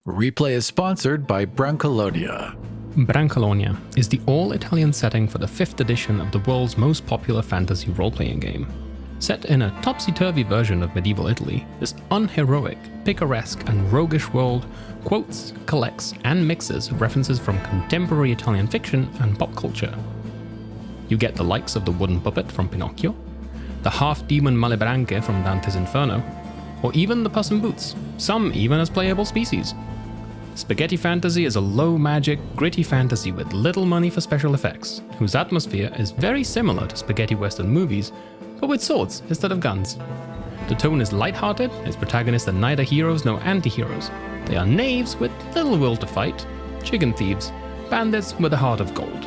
Replay is sponsored by Brancalonia. Brancalonia is the all-Italian setting for the 5th edition of the world's most popular fantasy role-playing game. Set in a topsy-turvy version of medieval Italy, this unheroic, picaresque, and roguish world quotes, collects, and mixes references from contemporary Italian fiction and pop culture. You get the likes of the wooden puppet from Pinocchio, the half-demon Malebranche from Dante's Inferno, or even the Puss in Boots, some even as playable species. Spaghetti Fantasy is a low-magic, gritty fantasy with little money for special effects, whose atmosphere is very similar to spaghetti western movies, but with swords instead of guns. The tone is lighthearted, its protagonists are neither heroes nor anti-heroes. They are knaves with little will to fight, chicken thieves, bandits with a heart of gold.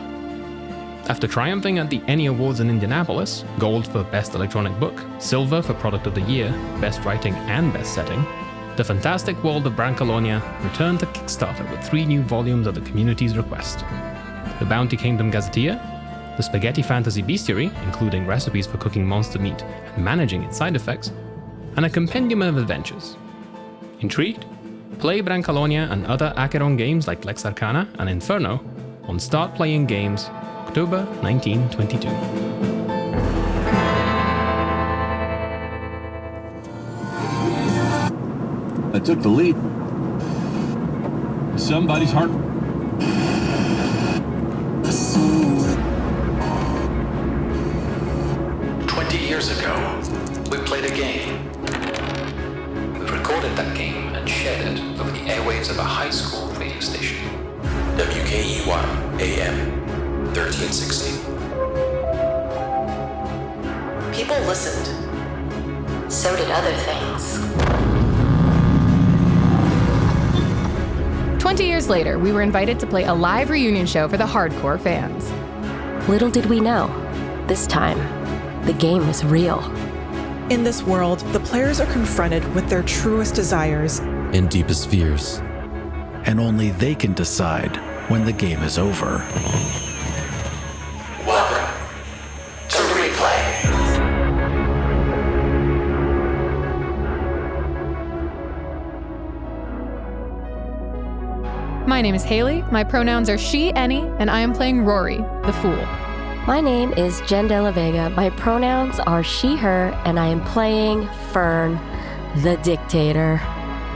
After triumphing at the Emmy Awards in Indianapolis, gold for Best Electronic Book, silver for Product of the Year, Best Writing and Best Setting, the fantastic world of Brancalonia returned to Kickstarter with 3 new volumes at the community's request. The Bounty Kingdom Gazetteer, the Spaghetti Fantasy Bestiary, including recipes for cooking monster meat and managing its side effects, and a compendium of adventures. Intrigued? Play Brancalonia and other Acheron games like Lex Arcana and Inferno on Start Playing Games, October 1922. I took the lead. Somebody's heart. 20 years ago, we played a game. We recorded that game and shared it over the airwaves of a high school radio station. WKEY AM, 1360. People listened. So did other things. 20 years later, we were invited to play a live reunion show for the hardcore fans. Little did we know, this time, the game was real. In this world, the players are confronted with their truest desires and deepest fears. And only they can decide when the game is over. Welcome to Replay. My name is Haley, my pronouns are she, any, and I am playing Rory, the Fool. My name is Jen De La Vega. My pronouns are she, her, and I am playing Fern, the Dictator.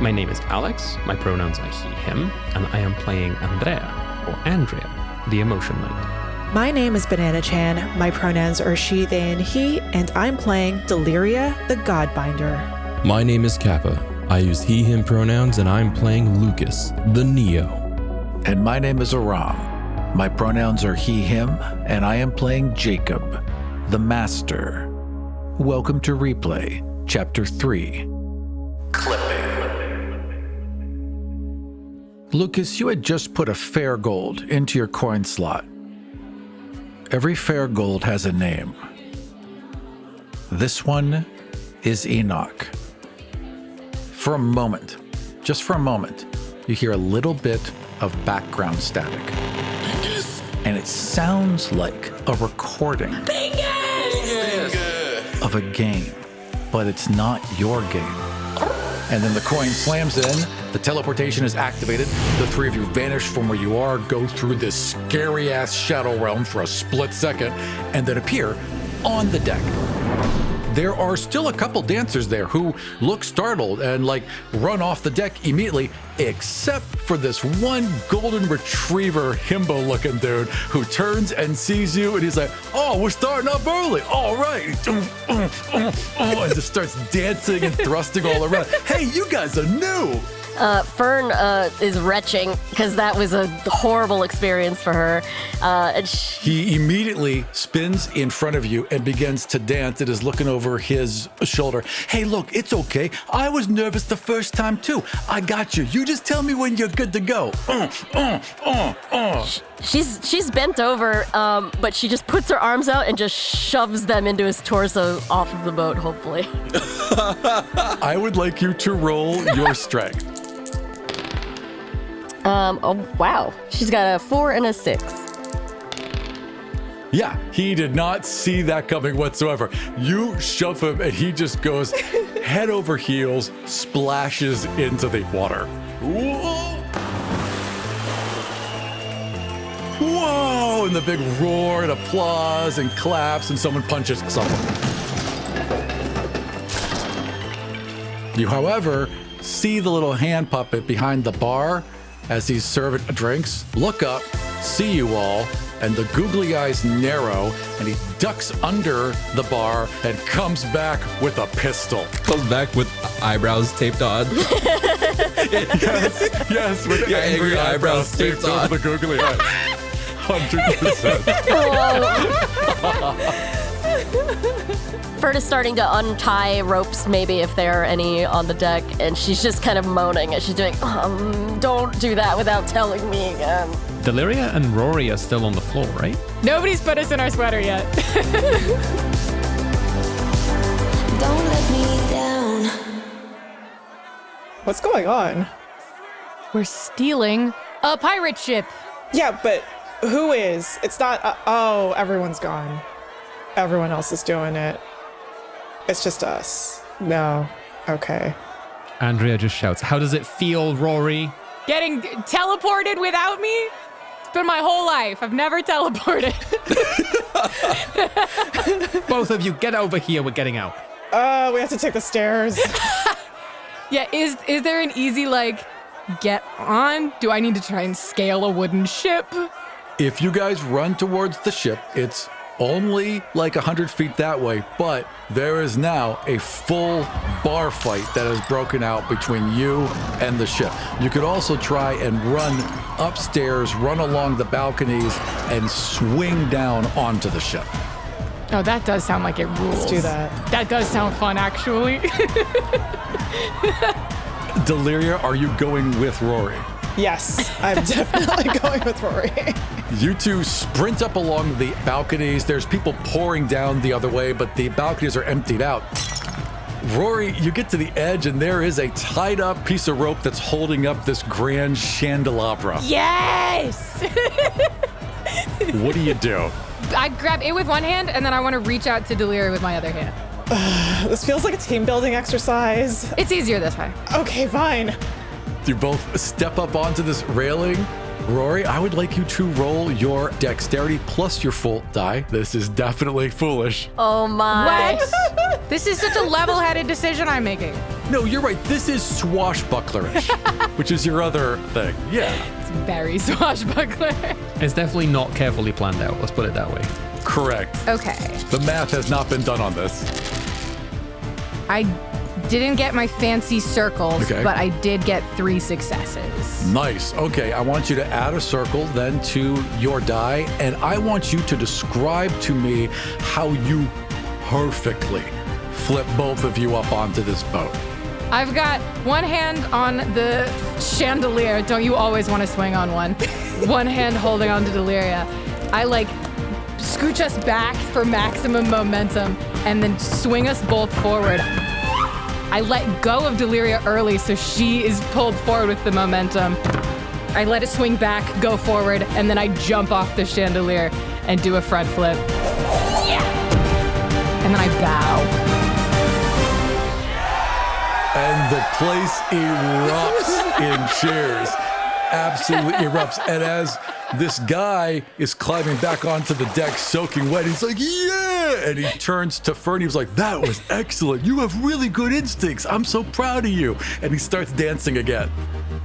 My name is Alex, my pronouns are he, him, and I am playing Andrea, or Andrea, the Emotion Knight. My name is Banana Chan. My pronouns are she, they, and he, and I'm playing Deliria, the Godbinder. My name is Kappa. I use he, him pronouns, and I'm playing Lucas, the Neo. And my name is Aram. My pronouns are he, him, and I am playing Jacob, the Master. Welcome to Replay, Chapter 3. Clipping. Lucas, you had just put a fair gold into your coin slot. Every fair gold has a name. This one is Enoch. For a moment, just for a moment, you hear a little bit of background static. And it sounds like a recording of a game, but it's not your game. And then the coin slams in, the teleportation is activated, the 3 of you vanish from where you are, go through this scary-ass shadow realm for a split second, and then appear on the deck. There are still a couple dancers there who look startled and run off the deck immediately, except for this one golden retriever himbo looking dude who turns and sees you and he's like, "Oh, we're starting up early. All right." And just starts dancing and thrusting all around. Hey, you guys are new. Fern is retching because that was a horrible experience for her. He immediately spins in front of you and begins to dance and is looking over his shoulder. Hey, look, it's okay. I was nervous the first time too. I got you. You just tell me when you're good to go. She's bent over, but she just puts her arms out and just shoves them into his torso off of the boat, hopefully. I would like you to roll your strength. Oh, wow. She's got a 4 and a 6. Yeah, he did not see that coming whatsoever. You shove him and he just goes head over heels, splashes into the water. Whoa. go, and the big roar and applause and claps, and someone punches someone. You, however, see the little hand puppet behind the bar as he's serving drinks, look up, see you all, and the googly eyes narrow, and he ducks under the bar and comes back with a pistol. Comes back with eyebrows taped on. Yes, with the angry eyebrows taped over the googly eyes. 100%. Fern is starting to untie ropes, maybe if there are any on the deck, and she's just kind of moaning as she's doing, don't do that without telling me again. Deliria and Rory are still on the floor, right? Nobody's put us in our sweater yet. Don't let me down. What's going on? We're stealing a pirate ship. Yeah, but who is? It's not, oh, everyone's gone. Everyone else is doing it. It's just us. No. Okay. Andrea just shouts, "How does it feel, Rory?" Getting teleported without me? It's been my whole life. I've never teleported. Both of you, get over here. We're getting out. We have to take the stairs. Yeah, is there an easy, get on? Do I need to try and scale a wooden ship? If you guys run towards the ship, it's only 100 feet that way, but there is now a full bar fight that has broken out between you and the ship. You could also try and run upstairs, run along the balconies, and swing down onto the ship. Oh, that does sound like it rules. Let's do that. That does sound fun, actually. Deliria, are you going with Rory? Yes, I'm definitely going with Rory. You two sprint up along the balconies. There's people pouring down the other way, but the balconies are emptied out. Rory, you get to the edge, and there is a tied up piece of rope that's holding up this grand candelabra. Yes! What do? I grab it with one hand, and then I want to reach out to Deliria with my other hand. This feels like a team building exercise. It's easier this way. Okay, fine. You both step up onto this railing. Rory, I would like you to roll your dexterity plus your full die. This is definitely foolish. Oh my. What? This is such a level-headed decision I'm making. No, you're right. This is swashbucklerish, which is your other thing. Yeah. It's very swashbuckler. It's definitely not carefully planned out. Let's put it that way. Correct. Okay. The math has not been done on this. I didn't get my fancy circles, Okay. but I did get 3 successes. Nice. Okay, I want you to add a circle then to your die, and I want you to describe to me how you perfectly flip both of you up onto this boat. I've got one hand on the chandelier. Don't you always want to swing on one? One hand holding on to Deliria. I scooch us back for maximum momentum and then swing us both forward. I let go of Deliria early so she is pulled forward with the momentum. I let it swing back, go forward, and then I jump off the chandelier and do a front flip. Yeah! And then I bow. And the place erupts in cheers. Absolutely erupts. And as this guy is climbing back onto the deck, soaking wet, he's like, yeah! And he turns to Fern. He was like, that was excellent. You have really good instincts. I'm so proud of you. And he starts dancing again.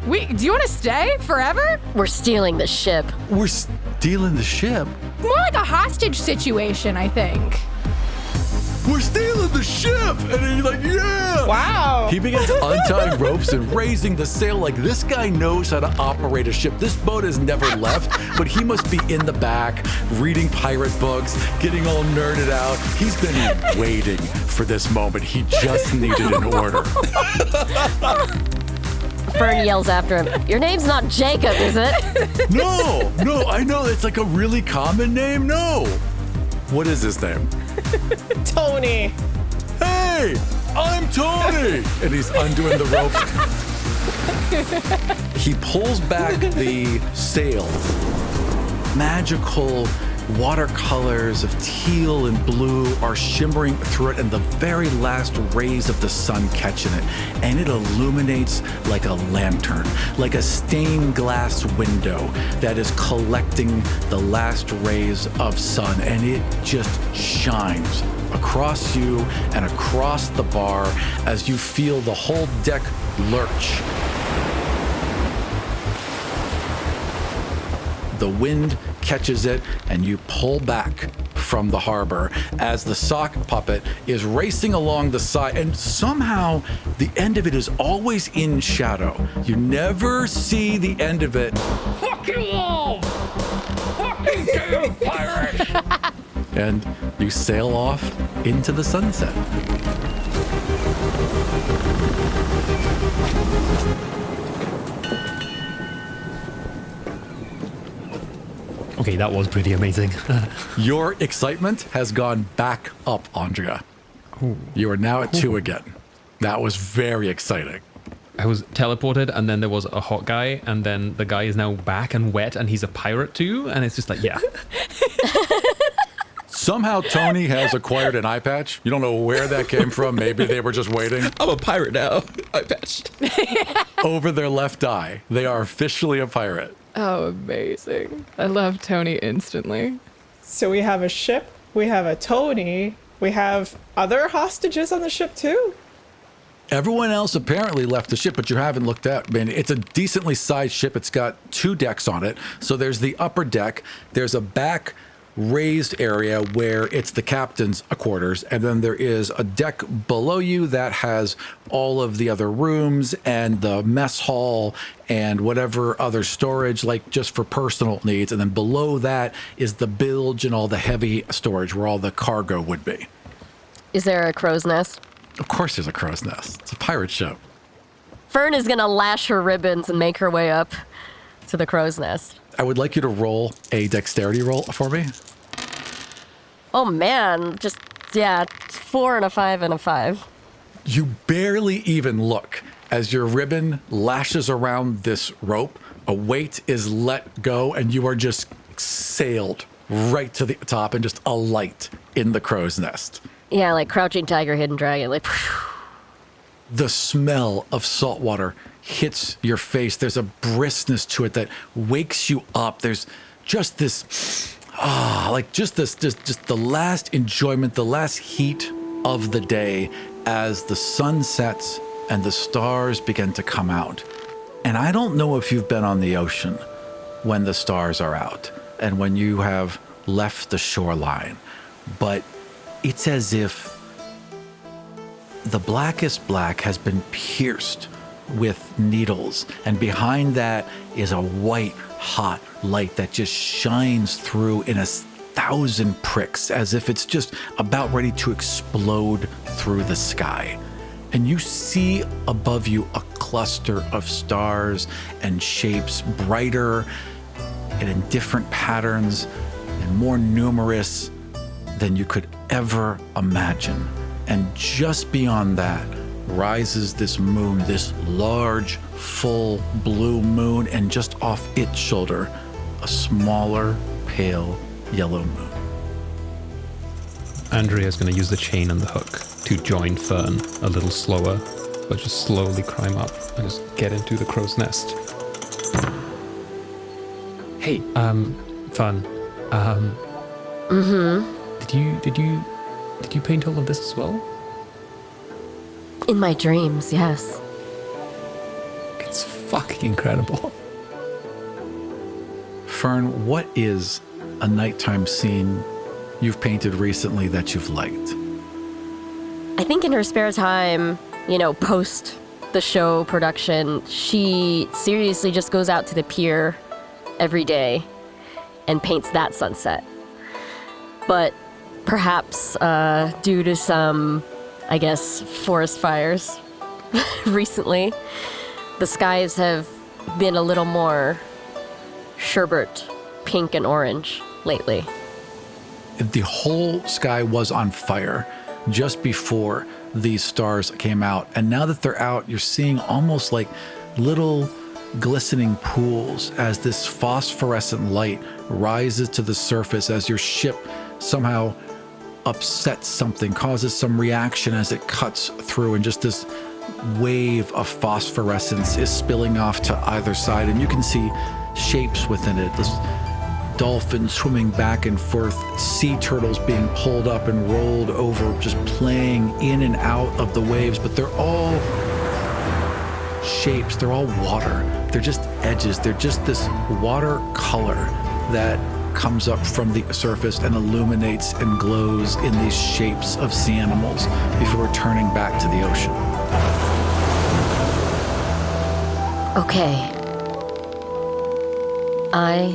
Wait, do you want to stay forever? We're stealing the ship. We're stealing the ship? More like a hostage situation, I think. We're stealing the ship! And he's like, yeah! Wow. He begins untying ropes and raising the sail like this guy knows how to operate a ship. This boat has never left, but he must be in the back, reading pirate books, getting all nerded out. He's been waiting for this moment. He just needed an order. Fern yells after him, "Your name's not Jacob, is it?" No, I know. It's like a really common name. No. What is his name? Tony. Hey, I'm Tony! And he's undoing the rope. He pulls back the sail. Magical watercolors of teal and blue are shimmering through it, and the very last rays of the sun catch in it, and it illuminates like a lantern, like a stained glass window that is collecting the last rays of sun, and it just shines across you and across the bar as you feel the whole deck lurch. The wind catches it, and you pull back from the harbor as the sock puppet is racing along the side, and somehow the end of it is always in shadow. You never see the end of it. Fuck you all! Fucking damn pirates! And you sail off into the sunset. Okay, that was pretty amazing. Your excitement has gone back up, Andrea. You are now at 2 again. That was very exciting. I was teleported, and then there was a hot guy, and then the guy is now back and wet, and he's a pirate too, and it's just like, yeah. Somehow Tony has acquired an eye patch. You don't know where that came from. Maybe they were just waiting. I'm a pirate now. Eye patched. Over their left eye. They are officially a pirate. Oh, amazing. I love Tony instantly. So we have a ship, we have a Tony, we have other hostages on the ship too. Everyone else apparently left the ship, but you haven't looked at. I mean, it's a decently sized ship. It's got 2 decks on it. So there's the upper deck. There's a back raised area where it's the captain's quarters, and then there is a deck below you that has all of the other rooms and the mess hall and whatever other storage, like just for personal needs. And then below that is the bilge and all the heavy storage where all the cargo would be. Is there a crow's nest? Of course there's a crow's nest. It's a pirate ship. Fern is gonna lash her ribbons and make her way up to the crow's nest. I would like you to roll a dexterity roll for me. Oh man, just, 4 and a 5 and a 5. You barely even look as your ribbon lashes around this rope. A weight is let go, and you are just sailed right to the top and just alight in the crow's nest. Yeah, like Crouching Tiger, Hidden Dragon, like... The smell of salt water hits your face. There's a briskness to it that wakes you up. There's just this, just the last enjoyment, the last heat of the day as the sun sets and the stars begin to come out. And I don't know if you've been on the ocean when the stars are out and when you have left the shoreline, but it's as if the blackest black has been pierced with needles, and behind that is a white hot light that just shines through in 1,000 pricks, as if it's just about ready to explode through the sky. And you see above you a cluster of stars and shapes, brighter and in different patterns and more numerous than you could ever imagine. And just beyond that rises this moon, this large, full blue moon, and just off its shoulder, a smaller, pale yellow moon. Andrea's going to use the chain and the hook to join Fern a little slower, but just slowly climb up and just get into the crow's nest. Hey, Fern, Did you paint all of this as well? In my dreams, yes. It's fucking incredible. Fern, what is a nighttime scene you've painted recently that you've liked? I think in her spare time, post the show production, she seriously just goes out to the pier every day and paints that sunset. But perhaps due to some, forest fires recently, the skies have been a little more sherbet pink and orange lately. The whole sky was on fire just before these stars came out. And now that they're out, you're seeing almost like little glistening pools as this phosphorescent light rises to the surface as your ship somehow upsets something, causes some reaction as it cuts through, and just this wave of phosphorescence is spilling off to either side, and you can see shapes within it. This dolphins swimming back and forth, sea turtles being pulled up and rolled over, just playing in and out of the waves, but they're all shapes, they're all water. They're just edges, they're just this water color that comes up from the surface and illuminates and glows in these shapes of sea animals before returning back to the ocean. Okay. I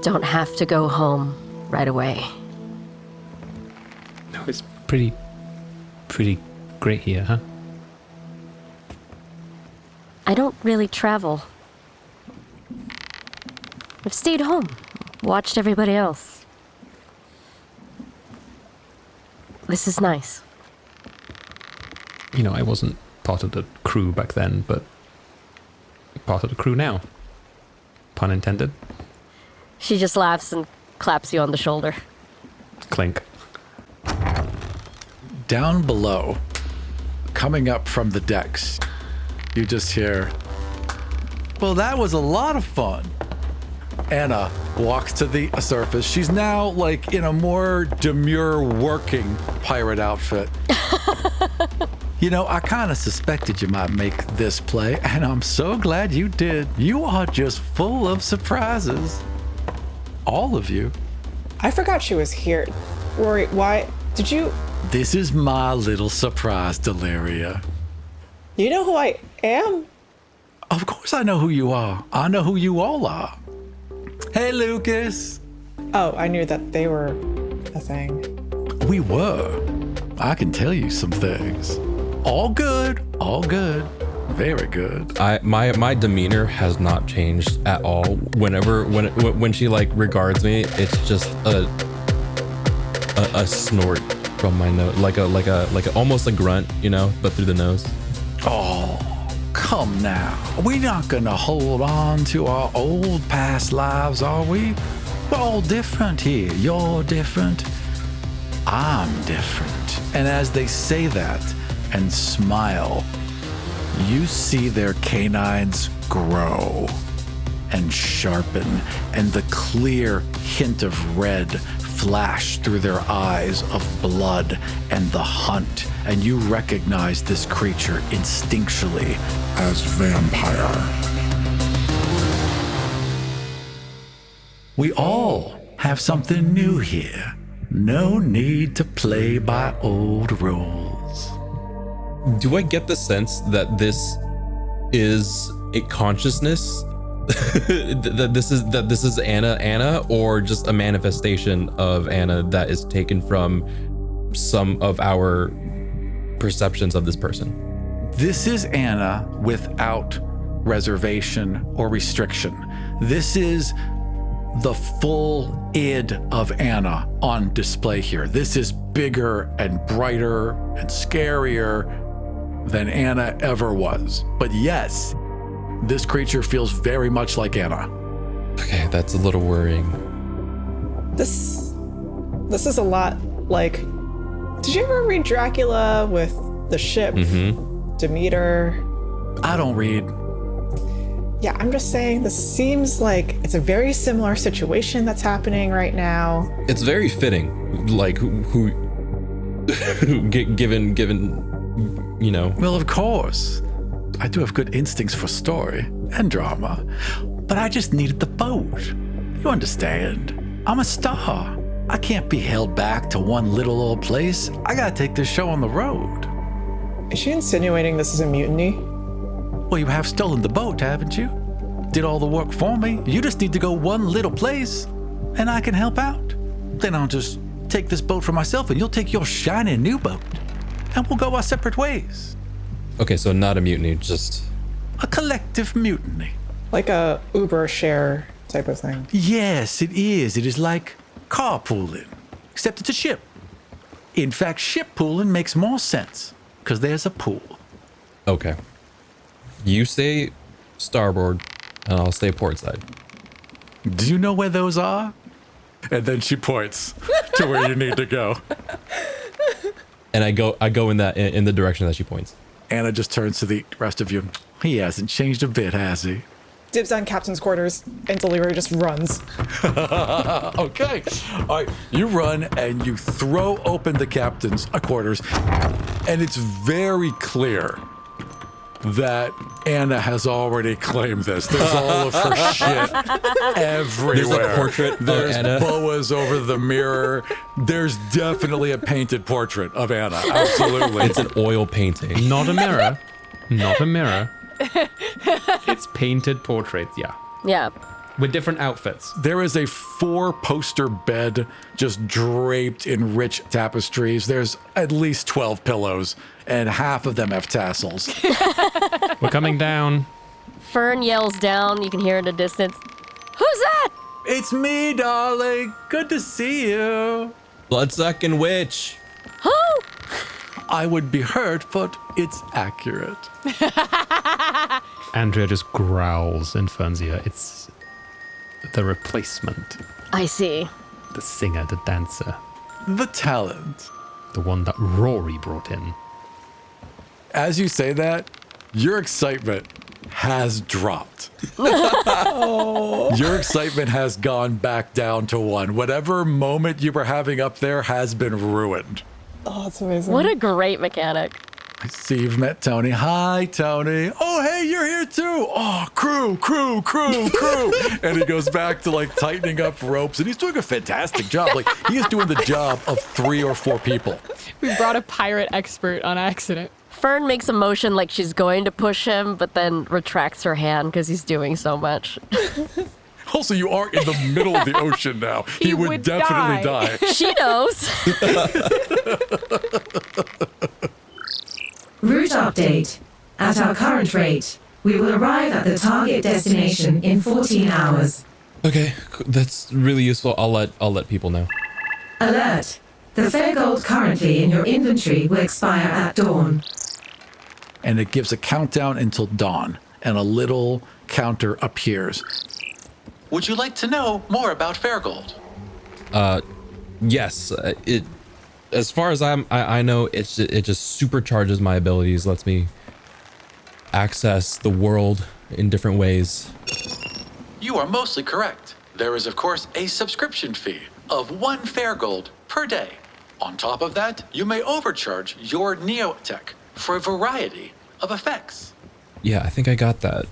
don't have to go home right away. No, it's pretty great here, huh? I don't really travel. I've stayed home, watched everybody else. This is nice. You know, I wasn't part of the crew back then, but part of the crew now. Pun intended. She just laughs and claps you on the shoulder. Clink. Down below, coming up from the decks, you just hear, well, that was a lot of fun. Anna walks to the surface. She's now like in a more demure working pirate outfit. You know, I kind of suspected you might make this play, and I'm so glad you did. You are just full of surprises. All of you. I forgot she was here. Rory, why did you? This is my little surprise, Deliria. You know who I am? Of course I know who you are. I know who you all are. Hey, Lucas. Oh, I knew that they were a thing. We were. I can tell you some things. All good. All good. Very good. My demeanor has not changed at all. When she like regards me, it's just a snort from my nose, like a almost a grunt, you know, but through the nose. Oh, come now. We're not gonna hold on to our old past lives, are we? We're all different here. You're different. I'm different. And as they say that and smile, you see their canines grow and sharpen, and the clear hint of red flash through their eyes of blood and the hunt, and you recognize this creature instinctually as vampire. We all have something new here. No need to play by old rules. Do I get the sense that this is a consciousness? that this is Anna, or just a manifestation of Anna that is taken from some of our perceptions of this person? This is Anna without reservation or restriction. This is the full id of Anna on display here. This is bigger and brighter and scarier than Anna ever was. But yes, this creature feels very much like Anna. Okay, that's a little worrying. This is a lot like, did you ever read Dracula with the ship, Demeter? I don't read. Yeah, I'm just saying this seems like it's a very similar situation that's happening right now. It's very fitting, like who given you know. Well, of course. I do have good instincts for story and drama, but I just needed the boat. You understand? I'm a star. I can't be held back to one little old place. I gotta take this show on the road. Is she insinuating this is a mutiny? Well, you have stolen the boat, haven't you? Did all the work for me. You just need to go one little place, and I can help out. Then I'll just take this boat for myself, and you'll take your shiny new boat, and we'll go our separate ways. Okay, so not a mutiny, just a collective mutiny. Like a Uber share type of thing. Yes, it is. It is like carpooling, except it's a ship. In fact, ship pooling makes more sense because there's a pool. Okay. You say starboard, and I'll stay port side. Do you know where those are? And then she points to where you need to go. And I go in the direction that she points. Anna just turns to the rest of you. He hasn't changed a bit, has he? Dibs on captain's quarters, and Delira just runs. Okay. All right. You run and you throw open the captain's quarters, and it's very clear that Anna has already claimed this. There's all of her shit everywhere. There's a portrait There's of Anna. boas over the mirror. There's definitely a painted portrait of Anna. Absolutely. It's an oil painting. Not a mirror. Not a mirror. It's painted portraits, yeah. Yeah. With different outfits. There is a 4-poster bed just draped in rich tapestries. There's at least 12 pillows, and half of them have tassels. We're coming down. Fern yells down. You can hear in the distance. Who's that? It's me, darling. Good to see you. Bloodsucking witch. Who? I would be hurt, but it's accurate. Andrea just growls in Fern's ear. It's the replacement. I see. The singer, the dancer. The talent. The one that Rory brought in. As you say that, your excitement has dropped. Your excitement has gone back down to 1. Whatever moment you were having up there has been ruined. Oh, that's amazing. What a great mechanic. I see you've met Tony. Hi, Tony. Oh, hey, you're here too. Oh, crew. And he goes back to like tightening up ropes, and he's doing a fantastic job. Like he is doing the job of 3 or 4 people. We brought a pirate expert on accident. Fern makes a motion like she's going to push him, but then retracts her hand because he's doing so much. Also, you are in the middle of the ocean now. He would definitely die. She knows. Route update. At our current rate, we will arrive at the target destination in 14 hours. Okay, that's really useful. I'll let people know. Alert. The fair gold currently in your inventory will expire at dawn. And it gives a countdown until dawn, and a little counter appears. Would you like to know more about Fairgold? Yes. It, as far as I know, it just supercharges my abilities, lets me access the world in different ways. You are mostly correct. There is, of course, a subscription fee of 1 Fairgold per day. On top of that, you may overcharge your Neotech for a variety of effects. Yeah, I think I got that.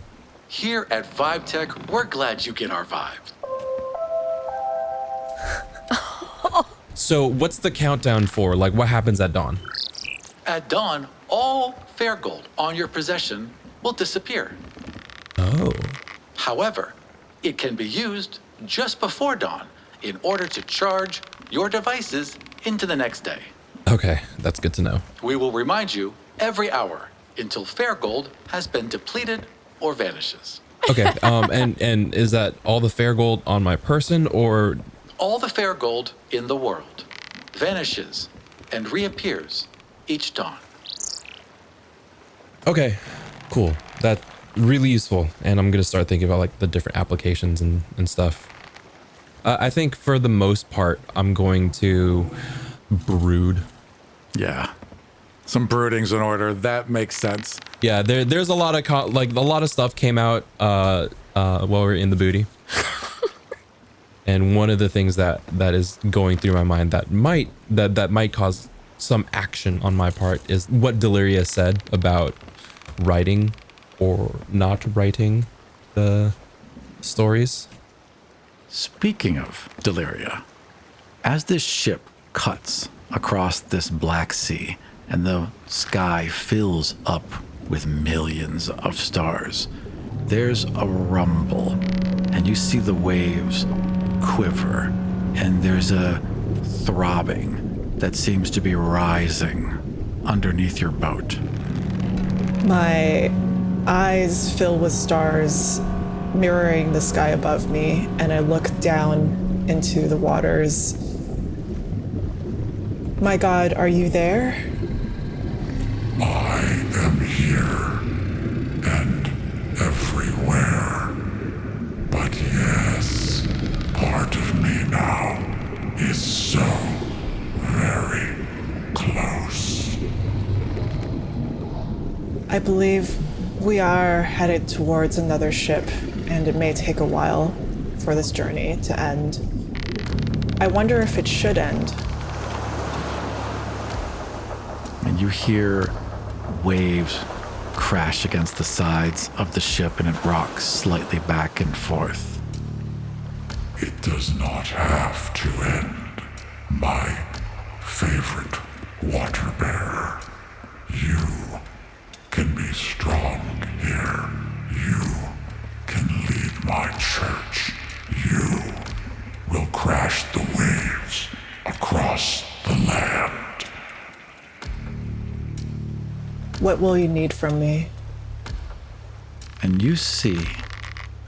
Here at Vibe Tech, we're glad you get our vibe. So what's the countdown for? Like, what happens at dawn? At dawn, all Fairgold on your possession will disappear. Oh. However, it can be used just before dawn in order to charge your devices into the next day. Okay, that's good to know. We will remind you every hour until Fairgold has been depleted or vanishes. Okay, and is that all the fair gold on my person, or? All the Fairgold in the world vanishes and reappears each dawn. Okay, cool. That's really useful, and I'm gonna start thinking about like the different applications and stuff. I think for the most part, I'm going to brood. Yeah. Some brooding's in order. That makes sense. Yeah, there's a lot of a lot of stuff came out while we were in the booty. And one of the things that is going through my mind that might cause some action on my part is what Deliria said about writing or not writing the stories. Speaking of Deliria, as this ship cuts across this black sea and the sky fills up with millions of stars, there's a rumble, and you see the waves quiver, and there's a throbbing that seems to be rising underneath your boat. My eyes fill with stars mirroring the sky above me, and I look down into the waters. My God, are you there? I am here, and everyone believe we are headed towards another ship, and it may take a while for this journey to end. I wonder if it should end. And you hear waves crash against the sides of the ship, and it rocks slightly back and forth. It does not have to end, my favorite water bearer. You can be strong here. You can lead my church. You will crash the waves across the land. What will you need from me? And you see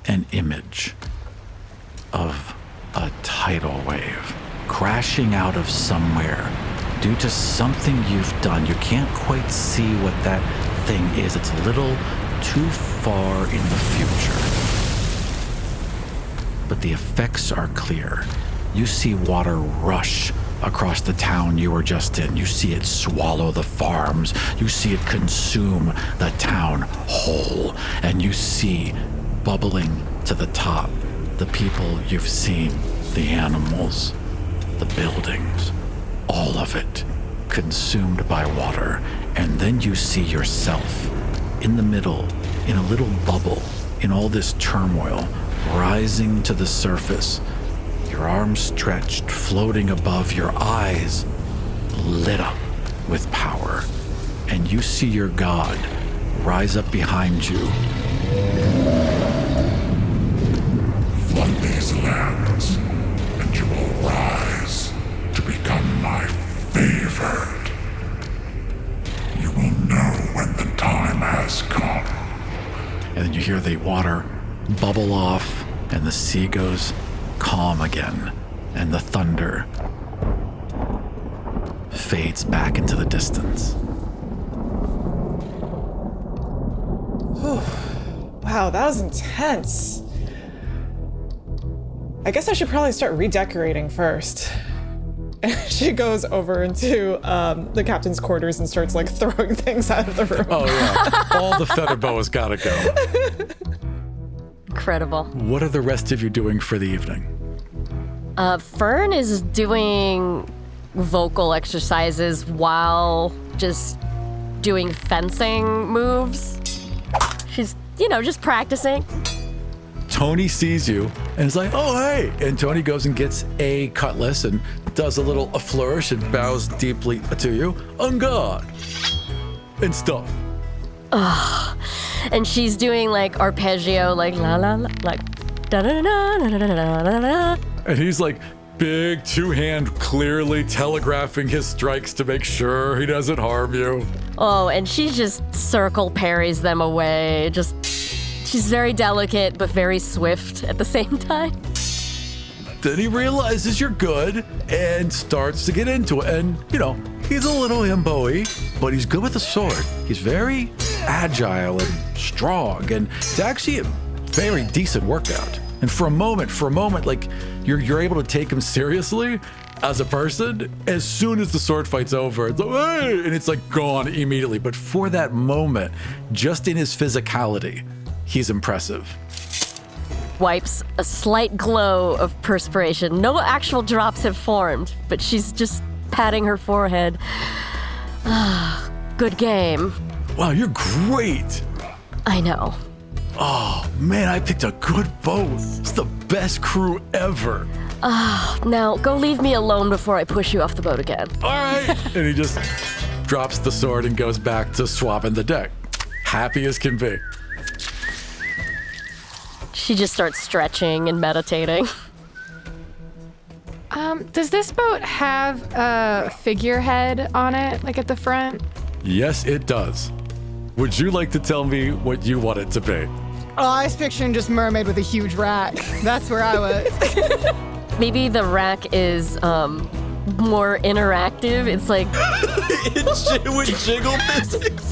an image of a tidal wave crashing out of somewhere due to something you've done. You can't quite see what that thing is. It's a little too far in the future. But the effects are clear. You see water rush across the town you were just in. You see it swallow the farms. You see it consume the town whole. And you see, bubbling to the top, the people you've seen, the animals, the buildings, all of it consumed by water. And then you see yourself in the middle, in a little bubble, in all this turmoil, rising to the surface, your arms stretched, floating above, your eyes lit up with power. And you see your god rise up behind you. Flood these lands, and you will rise to become my favored. You will know when the time has come. And then you hear the water bubble off, and the sea goes calm again, and the thunder fades back into the distance. Wow, that was intense. I guess I should probably start redecorating first. And she goes over into the captain's quarters and starts like throwing things out of the room. Oh yeah, all the feather boas gotta go. Incredible. What are the rest of you doing for the evening? Fern is doing vocal exercises while just doing fencing moves. She's, just practicing. Tony sees you and is like, oh, hey. And Tony goes and gets a cutlass and does a flourish and bows deeply to you. On guard. And stuff. Ugh. And she's doing like arpeggio, like la la la, like da da da da da da da da. And he's like big two-hand, clearly telegraphing his strikes to make sure he doesn't harm you. Oh, and she just circle parries them away. She's very delicate, but very swift at the same time. Then he realizes you're good and starts to get into it. And, he's a little himbo-y, but he's good with the sword. He's very agile and strong, and it's actually a very decent workout. And for a moment, like you're able to take him seriously as a person. As soon as the sword fight's over, it's like, hey! And it's like gone immediately. But for that moment, just in his physicality, he's impressive. Wipes a slight glow of perspiration. No actual drops have formed, but she's just patting her forehead. Good game. Wow, you're great. I know. Oh, man, I picked a good boat. It's the best crew ever. Now go leave me alone before I push you off the boat again. All right. And he just drops the sword and goes back to swabbing the deck. Happy as can be. She just starts stretching and meditating. Does this boat have a figurehead on it, like at the front? Yes, it does. Would you like to tell me what you want it to be? Oh, I was picturing just mermaid with a huge rack. That's where I was. Maybe the rack is more interactive. It's like it would jiggle physics.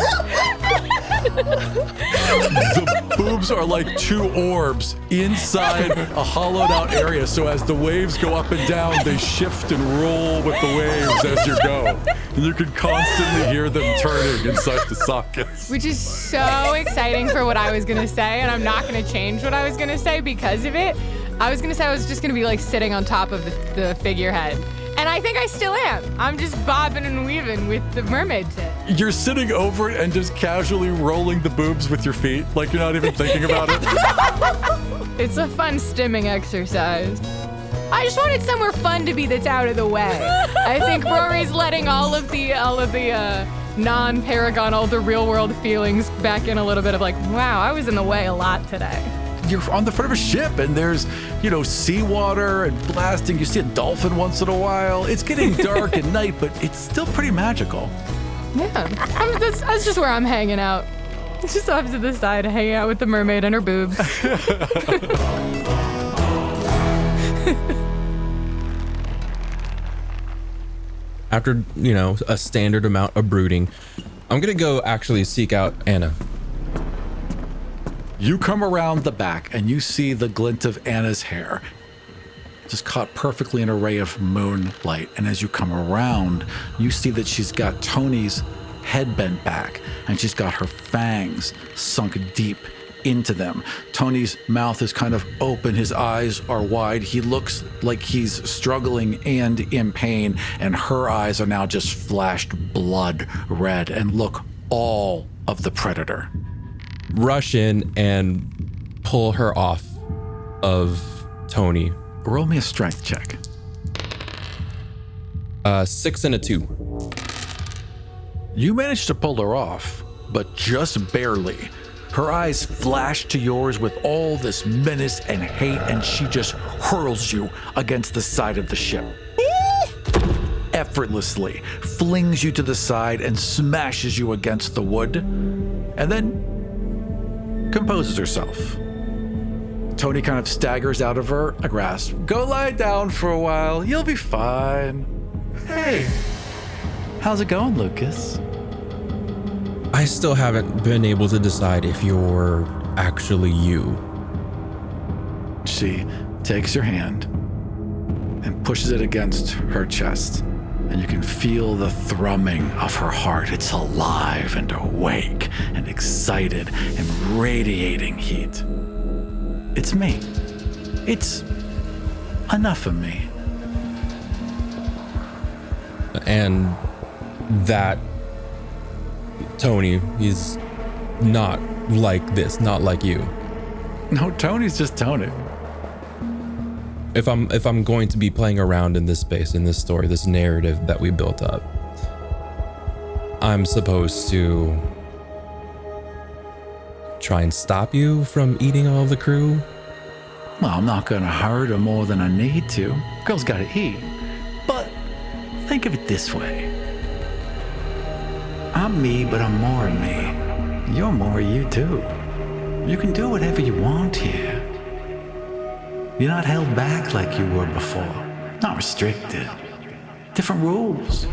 The boobs are like two orbs inside a hollowed out area. So as the waves go up and down, they shift and roll with the waves as you go. And you can constantly hear them turning inside the sockets. Which is so exciting for what I was going to say. And I'm not going to change what I was going to say because of it. I was going to say I was just going to be like sitting on top of the figurehead. And I think I still am. I'm just bobbing and weaving with the mermaid tit. You're sitting over it and just casually rolling the boobs with your feet, like you're not even thinking about it. It's a fun stimming exercise. I just wanted somewhere fun to be that's out of the way. I think Rory's letting all of the non-Paragon, all the real world feelings back in a little bit of like, wow, I was in the way a lot today. You're on the front of a ship and there's, seawater and blasting. You see a dolphin once in a while. It's getting dark at night, but it's still pretty magical. Yeah, that's just where I'm hanging out. Just off to the side, hanging out with the mermaid and her boobs. After, a standard amount of brooding, I'm going to go actually seek out Anna. You come around the back and you see the glint of Anna's hair, just caught perfectly in a ray of moonlight. And as you come around, you see that she's got Tony's head bent back and she's got her fangs sunk deep into them. Tony's mouth is kind of open. His eyes are wide. He looks like he's struggling and in pain. And her eyes are now just flashed blood red and look all of the predator. Rush in and pull her off of Tony. Roll me a strength check. 6 and a 2. You managed to pull her off, but just barely. Her eyes flash to yours with all this menace and hate, and she just hurls you against the side of the ship. Effortlessly flings you to the side and smashes you against the wood, and then composes herself. Tony kind of staggers out of her a grasp. Go lie down for a while. You'll be fine. Hey, how's it going, Lucas? I still haven't been able to decide if you're actually you. She takes your hand and pushes it against her chest, and you can feel the thrumming of her heart. It's alive and awake and excited and radiating heat. It's me. It's enough of me. And that Tony, he's not like this, not like you. No, Tony's just Tony. If I'm going to be playing around in this space, in this story, this narrative that we built up, I'm supposed to try and stop you from eating all the crew? Well, I'm not gonna hurt her more than I need to. Girl's gotta eat. But think of it this way. I'm me, but I'm more of me. You're more of you too. You can do whatever you want here. You're not held back like you were before. Not restricted. Different rules.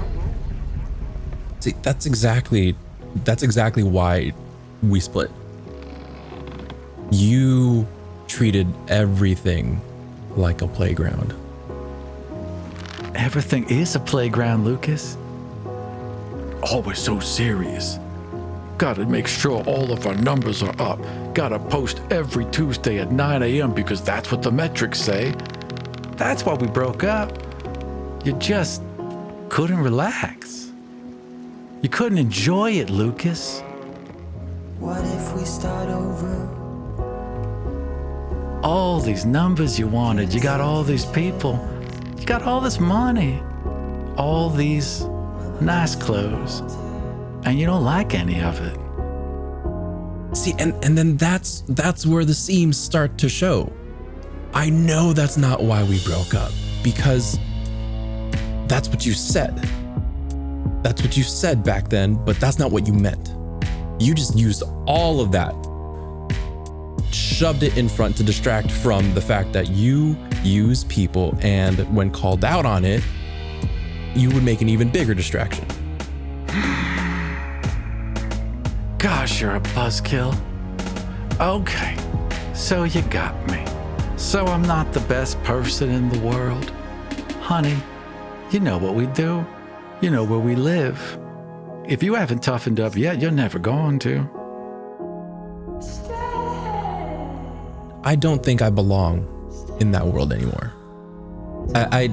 See, that's exactly why we split. You treated everything like a playground. Everything is a playground, Lucas. Always so serious. Gotta make sure all of our numbers are up. Gotta post every Tuesday at 9 a.m. because that's what the metrics say. That's why we broke up. You just couldn't relax. You couldn't enjoy it, Lucas. What if we start over? All these numbers you wanted, you got all these people, you got all this money, all these nice clothes, and you don't like any of it. See, and then that's where the seams start to show. I know that's not why we broke up, because that's what you said. That's what you said back then, but that's not what you meant. You just used all of that, shoved it in front to distract from the fact that you use people, and when called out on it, you would make an even bigger distraction. gosh, you're a buzzkill. Okay, so you got me. So I'm not the best person in the world. Honey, you know what we do. You know where we live. If you haven't toughened up yet, you're never going to. I don't think I belong in that world anymore. I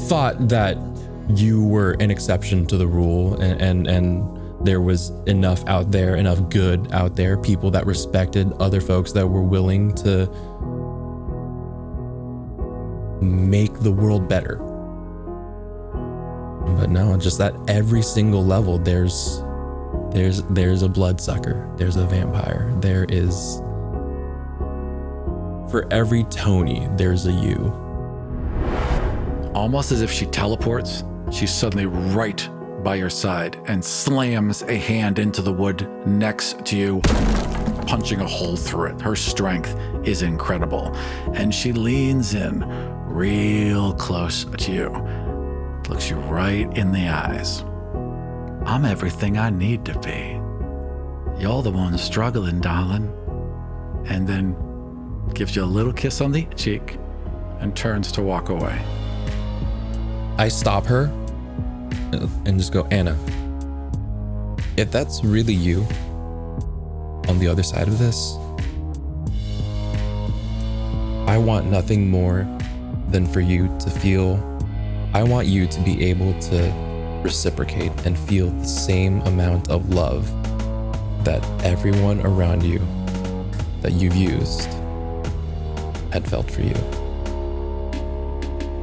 thought that you were an exception to the rule, and there was enough out there, enough good out there, people that respected other folks that were willing to make the world better. But no, just at every single level, there's a bloodsucker, there's a vampire, there is, for every Tony, there's a you. Almost as if she teleports, she's suddenly right by your side and slams a hand into the wood next to you, punching a hole through it. Her strength is incredible. And she leans in real close to you, looks you right in the eyes. I'm everything I need to be. You're the one struggling, darling. And then gives you a little kiss on the cheek and turns to walk away. I stop her and just go, Anna, if that's really you on the other side of this, I want nothing more than for you to feel, I want you to be able to reciprocate and feel the same amount of love that everyone around you that you've used had felt for you.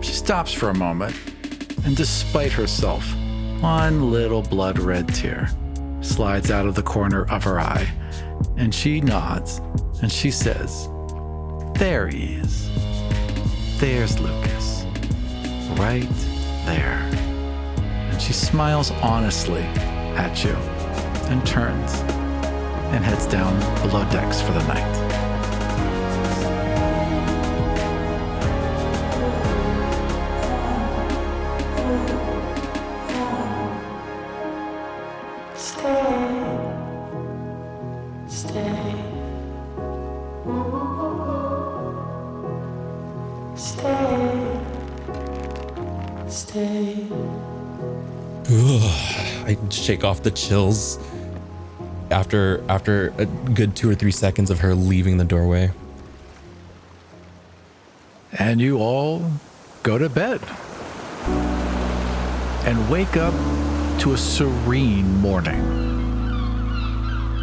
She stops for a moment, and despite herself, one little blood red tear slides out of the corner of her eye, and she nods and she says, there he is. There's Lucas, right there. And she smiles honestly at you and turns and heads down below decks for the night. I shake off the chills after a good 2 or 3 seconds of her leaving the doorway. And you all go to bed and wake up to a serene morning.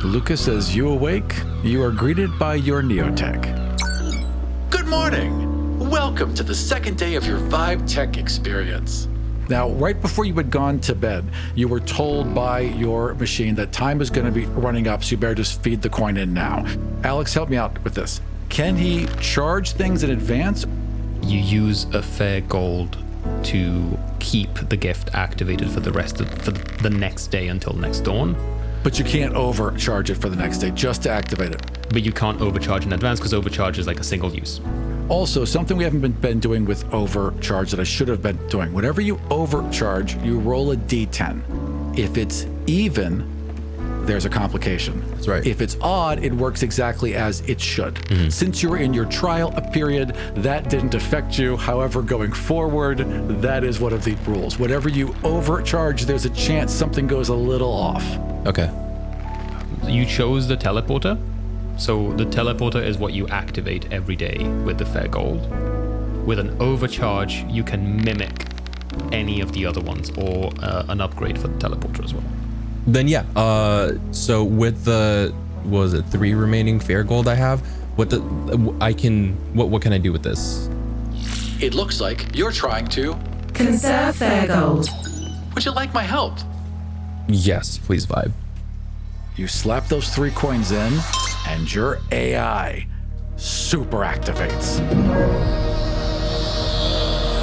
Lucas, as you awake, you are greeted by your Neotech. Good morning! Welcome to the second day of your Vibe Tech experience. Now, right before you had gone to bed, you were told by your machine that time is going to be running up, so you better just feed the coin in now. Alex, help me out with this. Can he charge things in advance? You use a fair gold to keep the gift activated for the next day until next dawn. But you can't overcharge it for the next day, just to activate it. But you can't overcharge in advance because overcharge is like a single use. Also, something we haven't been doing with overcharge that I should have been doing. Whenever you overcharge, you roll a d10. If it's even, there's a complication. That's right. If it's odd, it works exactly as it should. Mm-hmm. Since you were in your trial period, that didn't affect you. However, going forward, that is one of the rules. Whenever you overcharge, there's a chance something goes a little off. Okay. You chose the teleporter. So the teleporter is what you activate every day with the fair gold. With an overcharge, you can mimic any of the other ones or an upgrade for the teleporter as well. Then yeah, so with the, what was it, 3 remaining fair gold I have, what can I do with this? It looks like you're trying to conserve fair gold. Would you like my help? Yes, please, Vibe. You slap those 3 coins in, and your AI super activates.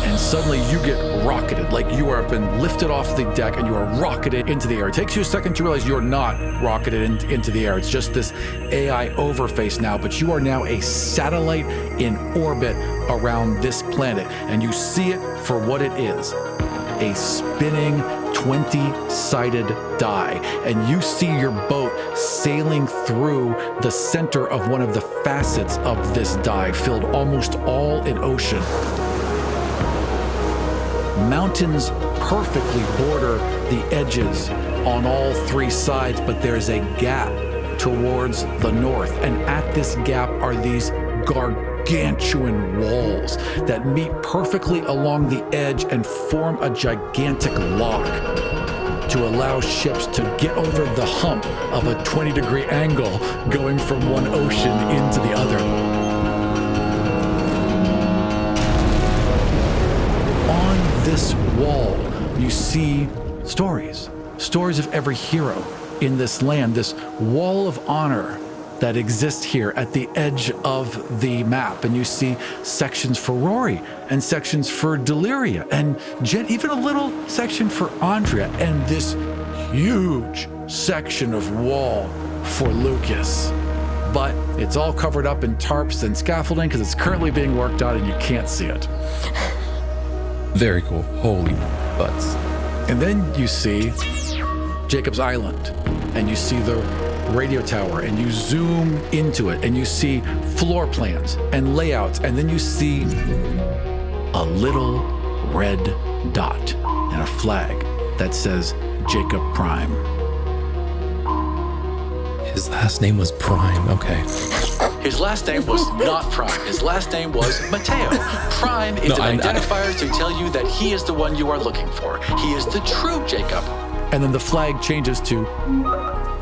And suddenly you get rocketed, like you have been lifted off the deck and you are rocketed into the air. It takes you a second to realize you're not rocketed into the air. It's just this AI overface now, but you are now a satellite in orbit around this planet, and you see it for what it is. A spinning 20-sided die, and you see your boat sailing through the center of one of the facets of this die, filled almost all in ocean. Mountains perfectly border the edges on all three sides, but there's a gap towards the north, and at this gap are these gargantuan walls that meet perfectly along the edge and form a gigantic lock to allow ships to get over the hump of a 20-degree angle going from one ocean into the other. On this wall, you see stories of every hero in this land, this wall of honor that exists here at the edge of the map. And you see sections for Rory and sections for Deliria and Jen, even a little section for Andrea, and this huge section of wall for Lucas. But it's all covered up in tarps and scaffolding because it's currently being worked on and you can't see it. Very cool. Holy butts. And then you see Jacob's Island, and you see the radio tower, and you zoom into it, and you see floor plans and layouts, and then you see a little red dot and a flag that says Jacob Prime. His last name was Prime, okay. His last name was not Prime. His last name was Mateo. Prime is an identifier to tell you that he is the one you are looking for. He is the true Jacob. And then the flag changes to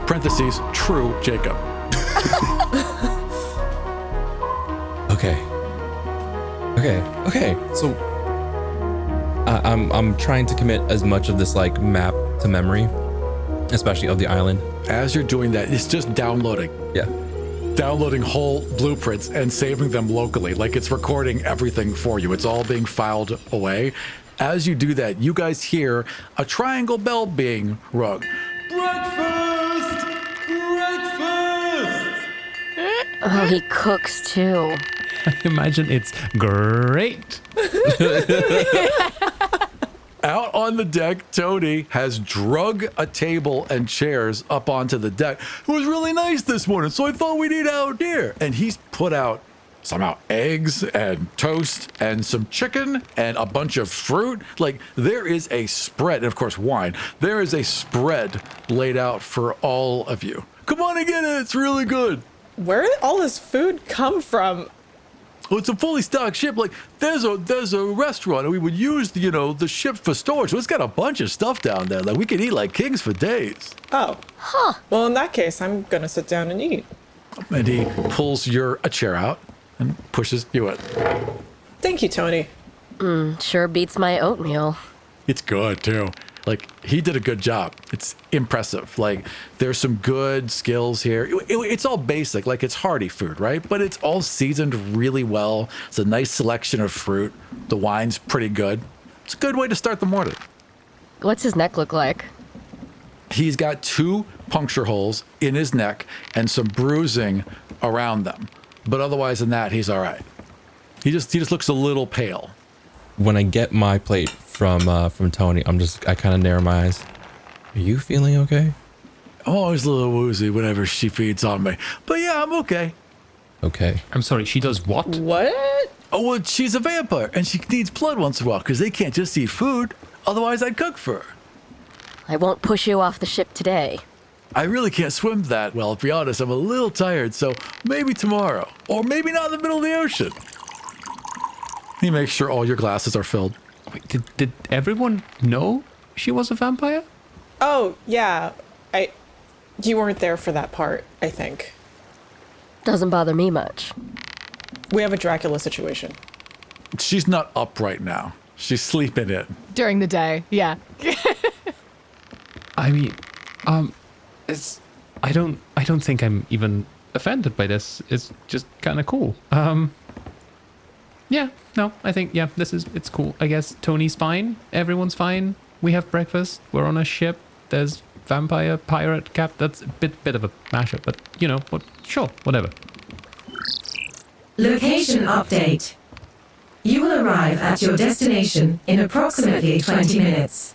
parentheses, true Jacob. Okay. So I'm trying to commit as much of this like map to memory, especially of the island. As you're doing that, it's just downloading. Yeah. Downloading whole blueprints and saving them locally. Like it's recording everything for you. It's all being filed away. As you do that, you guys hear a triangle bell being rung. Breakfast! Breakfast! Oh, he cooks too. I imagine it's great. Out on the deck, Tony has drug a table and chairs up onto the deck. It was really nice this morning, so I thought we'd eat out here. And he's put out somehow eggs and toast and some chicken and a bunch of fruit. Like there is a spread, and of course wine. There is a spread laid out for all of you. Come on and get it, it's really good. Where did all this food come from? Well, it's a fully stocked ship. Like there's a restaurant, and we would use the ship for storage. So it's got a bunch of stuff down there. Like we could eat like kings for days. Oh. Huh. Well, in that case, I'm gonna sit down and eat. And he pulls a chair out and pushes you in. Thank you, Tony. Sure beats my oatmeal. It's good too. Like he did a good job. It's impressive. Like there's some good skills here. It's all basic, like it's hearty food, right? But it's all seasoned really well. It's a nice selection of fruit. The wine's pretty good. It's a good way to start the morning. What's his neck look like? He's got 2 puncture holes in his neck and some bruising around them. But otherwise than that, he's all right. He just looks a little pale. When I get my plate from Tony, I kind of narrow my eyes. Are you feeling okay? I'm always a little woozy whenever she feeds on me. But yeah, I'm okay. Okay. I'm sorry, she does what? What? Oh, well, she's a vampire, and she needs blood once in a while, because they can't just eat food. Otherwise, I'd cook for her. I won't push you off the ship today. I really can't swim that well, to be honest. I'm a little tired, so maybe tomorrow. Or maybe not in the middle of the ocean. He makes sure all your glasses are filled. Wait, did everyone know she was a vampire? Oh, yeah. You weren't there for that part, I think. Doesn't bother me much. We have a Dracula situation. She's not up right now. She's sleeping in. During the day, yeah. I mean, I don't think I'm even offended by this. It's just kind of cool. Yeah, no, I think, yeah, it's cool. I guess Tony's fine. Everyone's fine. We have breakfast. We're on a ship. There's vampire, pirate, cap. That's a bit of a mashup, but sure, whatever. Location update. You will arrive at your destination in approximately 20 minutes.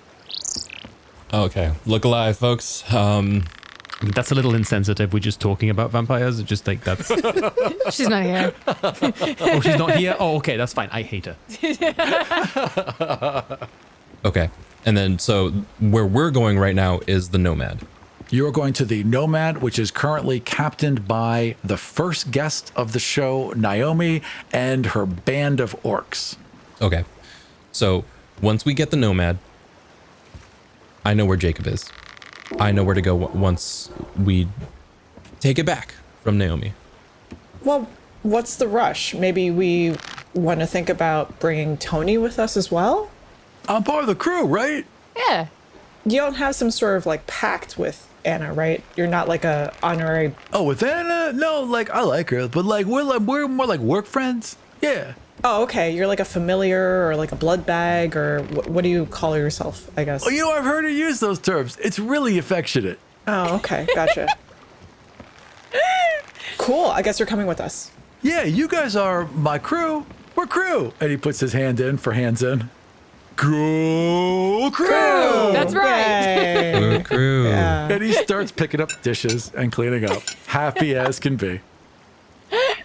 Okay, look alive, folks. That's a little insensitive. We're just talking about vampires. It's just like that's. She's not here. Oh, she's not here. Oh, okay, that's fine. I hate her. Okay, and then so where we're going right now is the Nomad. You're going to the Nomad, which is currently captained by the first guest of the show, Naomi, and her band of orcs. Okay, so once we get the Nomad, I know where Jacob is. I know where to go once we take it back from Naomi. Well, what's the rush? Maybe we want to think about bringing Tony with us as well? I'm part of the crew, right? Yeah. You don't have some sort of like pact with Anna, right? You're not like a honorary. Oh, with Anna? No, like I like her, but like we're more like work friends. Yeah. Oh, okay. You're like a familiar or like a blood bag or what do you call yourself, I guess? Oh, you know, I've heard her use those terms. It's really affectionate. Oh, okay. Gotcha. Cool. I guess you're coming with us. Yeah, you guys are my crew. We're crew. And he puts his hand in for hands in. Cool crew. That's right. Good crew. Yeah. And he starts picking up dishes and cleaning up. Happy as can be.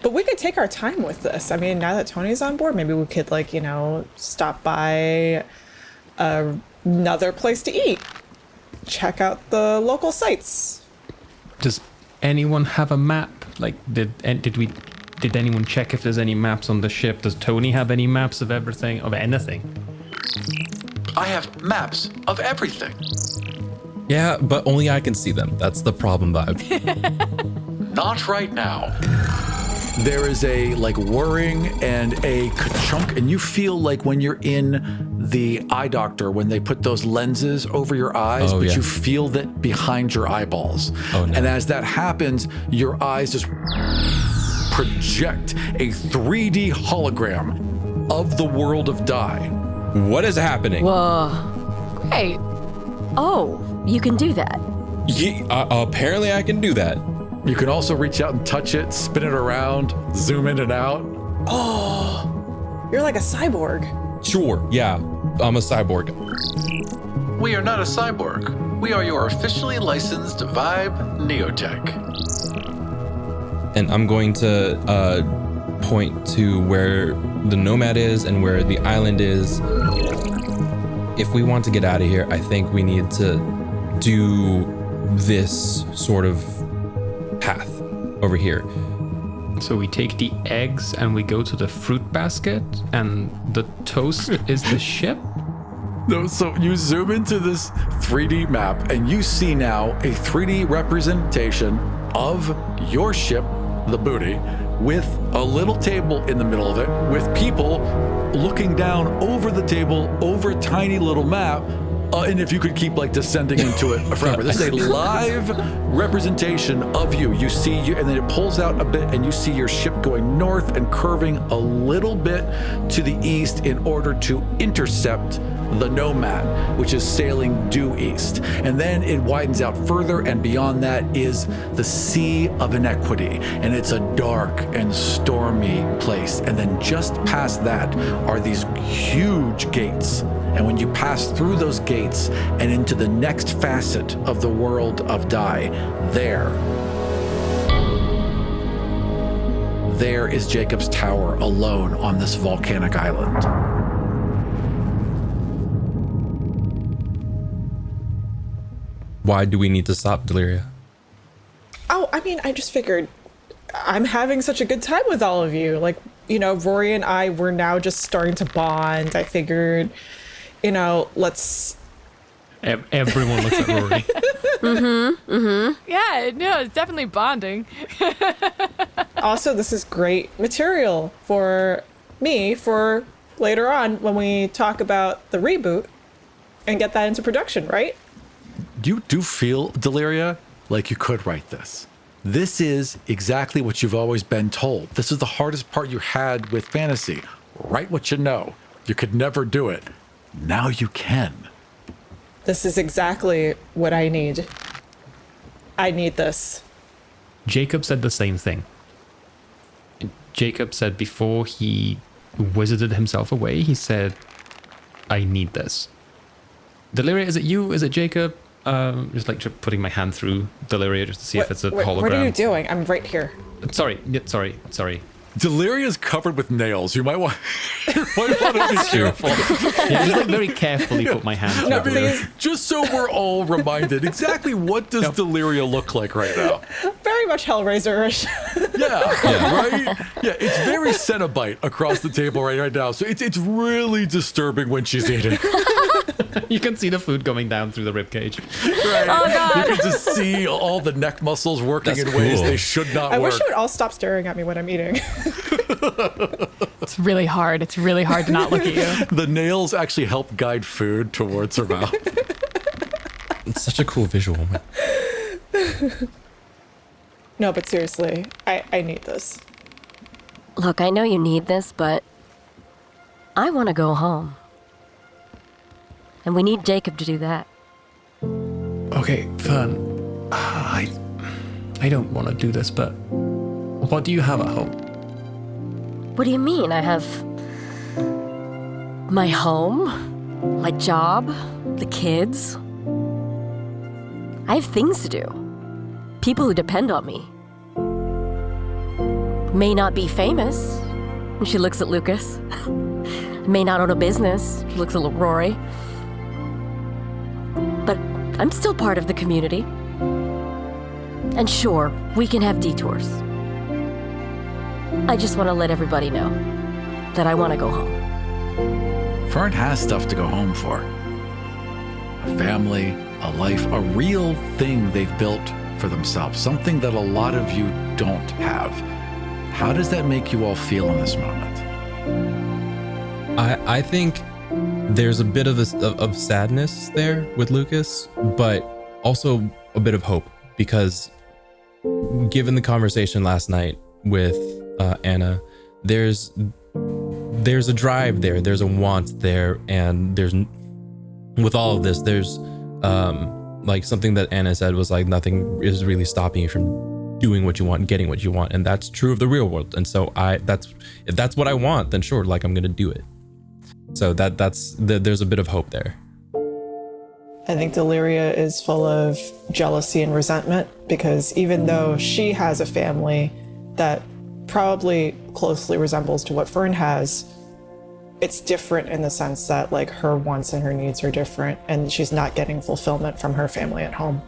But we could take our time with this. I mean, now that Tony's on board, maybe we could, like, you know, stop by another place to eat. Check out the local sites. Does anyone have a map? Like, did anyone check if there's any maps on the ship? Does Tony have any maps of everything, of anything? I have maps of everything. Yeah, but only I can see them. That's the problem vibe. Not right now. There is a like whirring and a ka-chunk, and you feel like when you're in the eye doctor, when they put those lenses over your eyes, but you feel that behind your eyeballs. Oh, no. And as that happens, your eyes just project a 3D hologram of the world of Die. What is happening? Whoa. Great. Oh, you can do that. Apparently I can do that. You can also reach out and touch it, spin it around, zoom in and out. Oh, you're like a cyborg. Sure, yeah, I'm a cyborg. We are not a cyborg. We are your officially licensed Vibe Neotech. And I'm going to point to where the Nomad is and where the island is. If we want to get out of here, I think we need to do this sort of path over here. So we take the eggs and we go to the fruit basket, and the toast is the ship? No, so you zoom into this 3D map and you see now a 3D representation of your ship, the booty, with a little table in the middle of it, with people looking down over the table, over a tiny little map. And if you could keep like descending into it forever. This is a live representation of you. You see you, and then it pulls out a bit and you see your ship going north and curving a little bit to the east in order to intercept the Nomad, which is sailing due east. And then it widens out further, and beyond that is the Sea of Inequity. And it's a dark and stormy place. And then just past that are these huge gates. And when you pass through those gates and into the next facet of the world of Die, there is Jacob's tower alone on this volcanic island. Why do we need to stop, Deliria? Oh, I mean, I just figured I'm having such a good time with all of you. Like, you know, Rory and I, we're now just starting to bond. I figured, you know, let's... Everyone looks at Rory. Yeah, no, it's definitely bonding. Also, this is great material for me for later on when we talk about the reboot and get that into production, right? You do feel, Deliria, like you could write this. This is exactly what you've always been told. This is the hardest part you had with fantasy. Write what you know. You could never do it. Now you can. This is exactly what I need. I need this. Jacob said the same thing. Jacob said before he wizarded himself away, he said, I need this. Deliria, is it you? Is it Jacob? Just like putting my hand through Deliria just to see if it's a hologram. What are you doing? I'm right here. Sorry. Deliria's covered with nails. You might want to be careful. Yeah, just like very carefully put my hand through. No, please. Just so we're all reminded, exactly what does Deliria look like right now? Very much Hellraiser-ish. Yeah, right? Yeah, it's very Cenobite across the table right now. So it's really disturbing when she's eating. You can see the food going down through the ribcage. Right. Oh, God. You can just see all the neck muscles working in ways they should not I work. wish you would all stop staring at me when I'm eating. It's really hard. It's really hard to not look at you. The nails actually help guide food towards her mouth. It's such a cool visual. No, but seriously, I need this. Look, I know you need this, but I want to go home. And we need Jacob to do that. Okay, Fern. I don't want to do this, but what do you have at home? What do you mean? I have my home, my job, the kids. I have things to do. People who depend on me. May not be famous. And she looks at Lucas. May not own a business. She looks at Rory. But I'm still part of the community. And sure, we can have detours. I just want to let everybody know that I want to go home. Fern has stuff to go home for. A family, a life, a real thing they've built for themselves. Something that a lot of you don't have. How does that make you all feel in this moment? I think there's a bit of sadness there with Lucas, but also a bit of hope, because given the conversation last night with Anna, there's a drive there, there's a want there, and there's, with all of this, there's like something that Anna said was like, nothing is really stopping you from doing what you want and getting what you want, and that's true of the real world. And so if that's what I want, then sure, like I'm gonna do it. So there's a bit of hope there. I think Deliria is full of jealousy and resentment, because even though she has a family that probably closely resembles to what Fern has, it's different in the sense that like her wants and her needs are different, and she's not getting fulfillment from her family at home.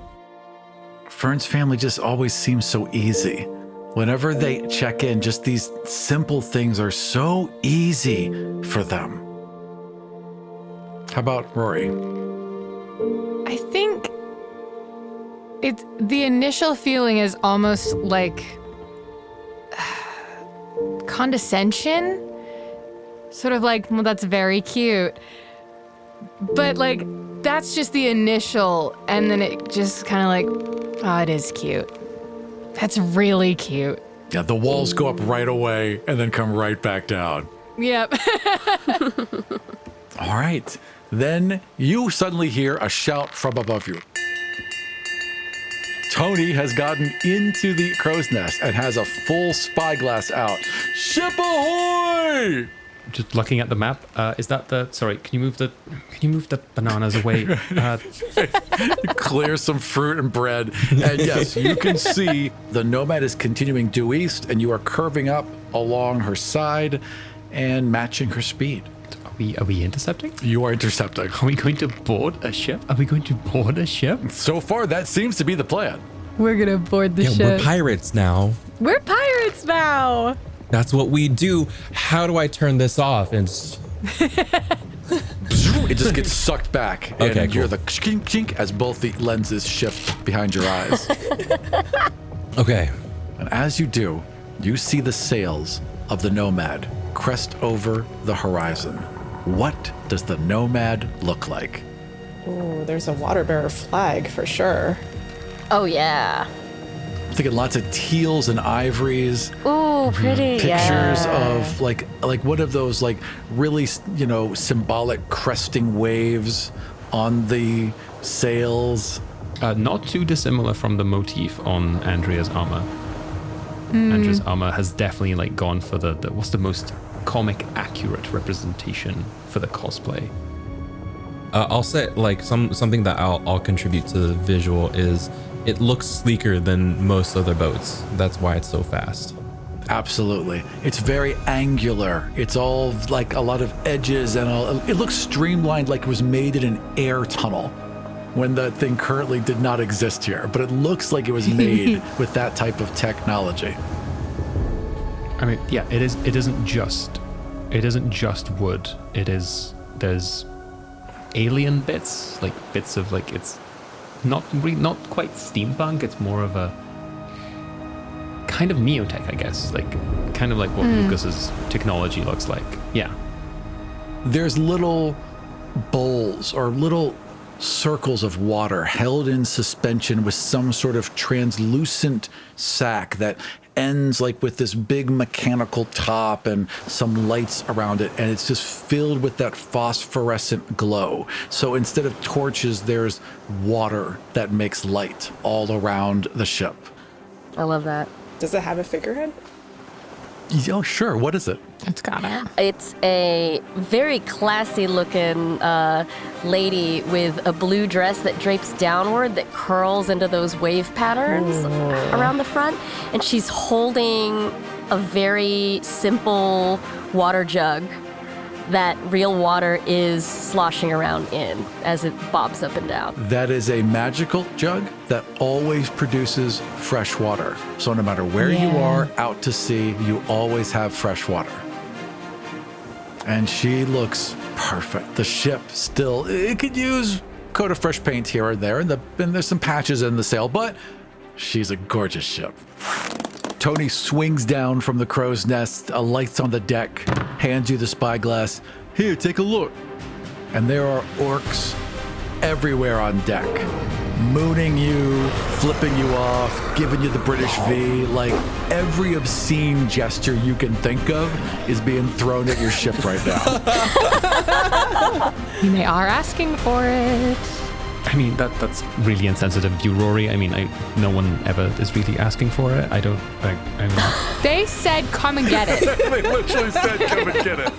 Fern's family just always seems so easy. Whenever they check in, just these simple things are so easy for them. How about Rory? I think the initial feeling is almost like condescension. Sort of like, well, that's very cute. But like, that's just the initial, and then it just kind of like, oh, it is cute. That's really cute. Yeah, the walls go up right away and then come right back down. Yep. All right. Then you suddenly hear a shout from above you. Tony has gotten into the crow's nest and has a full spyglass out. Ship ahoy! Just looking at the map, is that the? Sorry, can you move the bananas away? Clear some fruit and bread, and yes, you can see the Nomad is continuing due east, and you are curving up along her side and matching her speed. Are we intercepting? You are intercepting. Are we going to board a ship? So far, that seems to be the plan. We're gonna board the ship. We're pirates now. We're pirates now. That's what we do. How do I turn this off? And it just gets sucked back. And okay, you hear cool. the chink chink as both the lenses shift behind your eyes. Okay. And as you do, you see the sails of the Nomad crest over the horizon. What does the Nomad look like? Ooh, there's a water bearer flag for sure. Oh, yeah. I'm thinking lots of teals and ivories. Ooh, pretty. Pictures yeah. of like one of those like really, symbolic cresting waves on the sails. Not too dissimilar from the motif on Andrea's armor. Andrea's armor has definitely like gone for the what's the most comic accurate representation for the cosplay. I'll say like something that I'll contribute to the visual is it looks sleeker than most other boats. That's why it's so fast. Absolutely. It's very angular. It's all like a lot of edges and it looks streamlined, like it was made in an air tunnel when the thing currently did not exist here. But it looks like it was made with that type of technology. I mean, yeah, it isn't just wood. There's alien bits, like bits of like, it's not quite steampunk. It's more of a kind of neotech, I guess, like kind of like what Lucas's technology looks like. Yeah. There's little bowls or little circles of water held in suspension with some sort of translucent sack that ends like with this big mechanical top and some lights around it, and it's just filled with that phosphorescent glow. So instead of torches, there's water that makes light all around the ship. I love that. Does it have a figurehead? Oh, sure. What is it? It's got it. It's a very classy looking lady with a blue dress that drapes downward that curls into those wave patterns around the front. And she's holding a very simple water jug that real water is sloshing around in as it bobs up and down. That is a magical jug that always produces fresh water. So no matter where you are out to sea, you always have fresh water. And she looks perfect. The ship still, it could use a coat of fresh paint here or there, and there's some patches in the sail, but she's a gorgeous ship. Tony swings down from the crow's nest, alights on the deck, hands you the spyglass. Here, take a look. And there are orcs everywhere on deck, mooning you, flipping you off, giving you the British V. Like every obscene gesture you can think of is being thrown at your ship right now. They are asking for it. I mean, that's really insensitive of you, Rory. I mean, no one ever is really asking for it. I mean, They said, come and get it. They literally said, come and get it.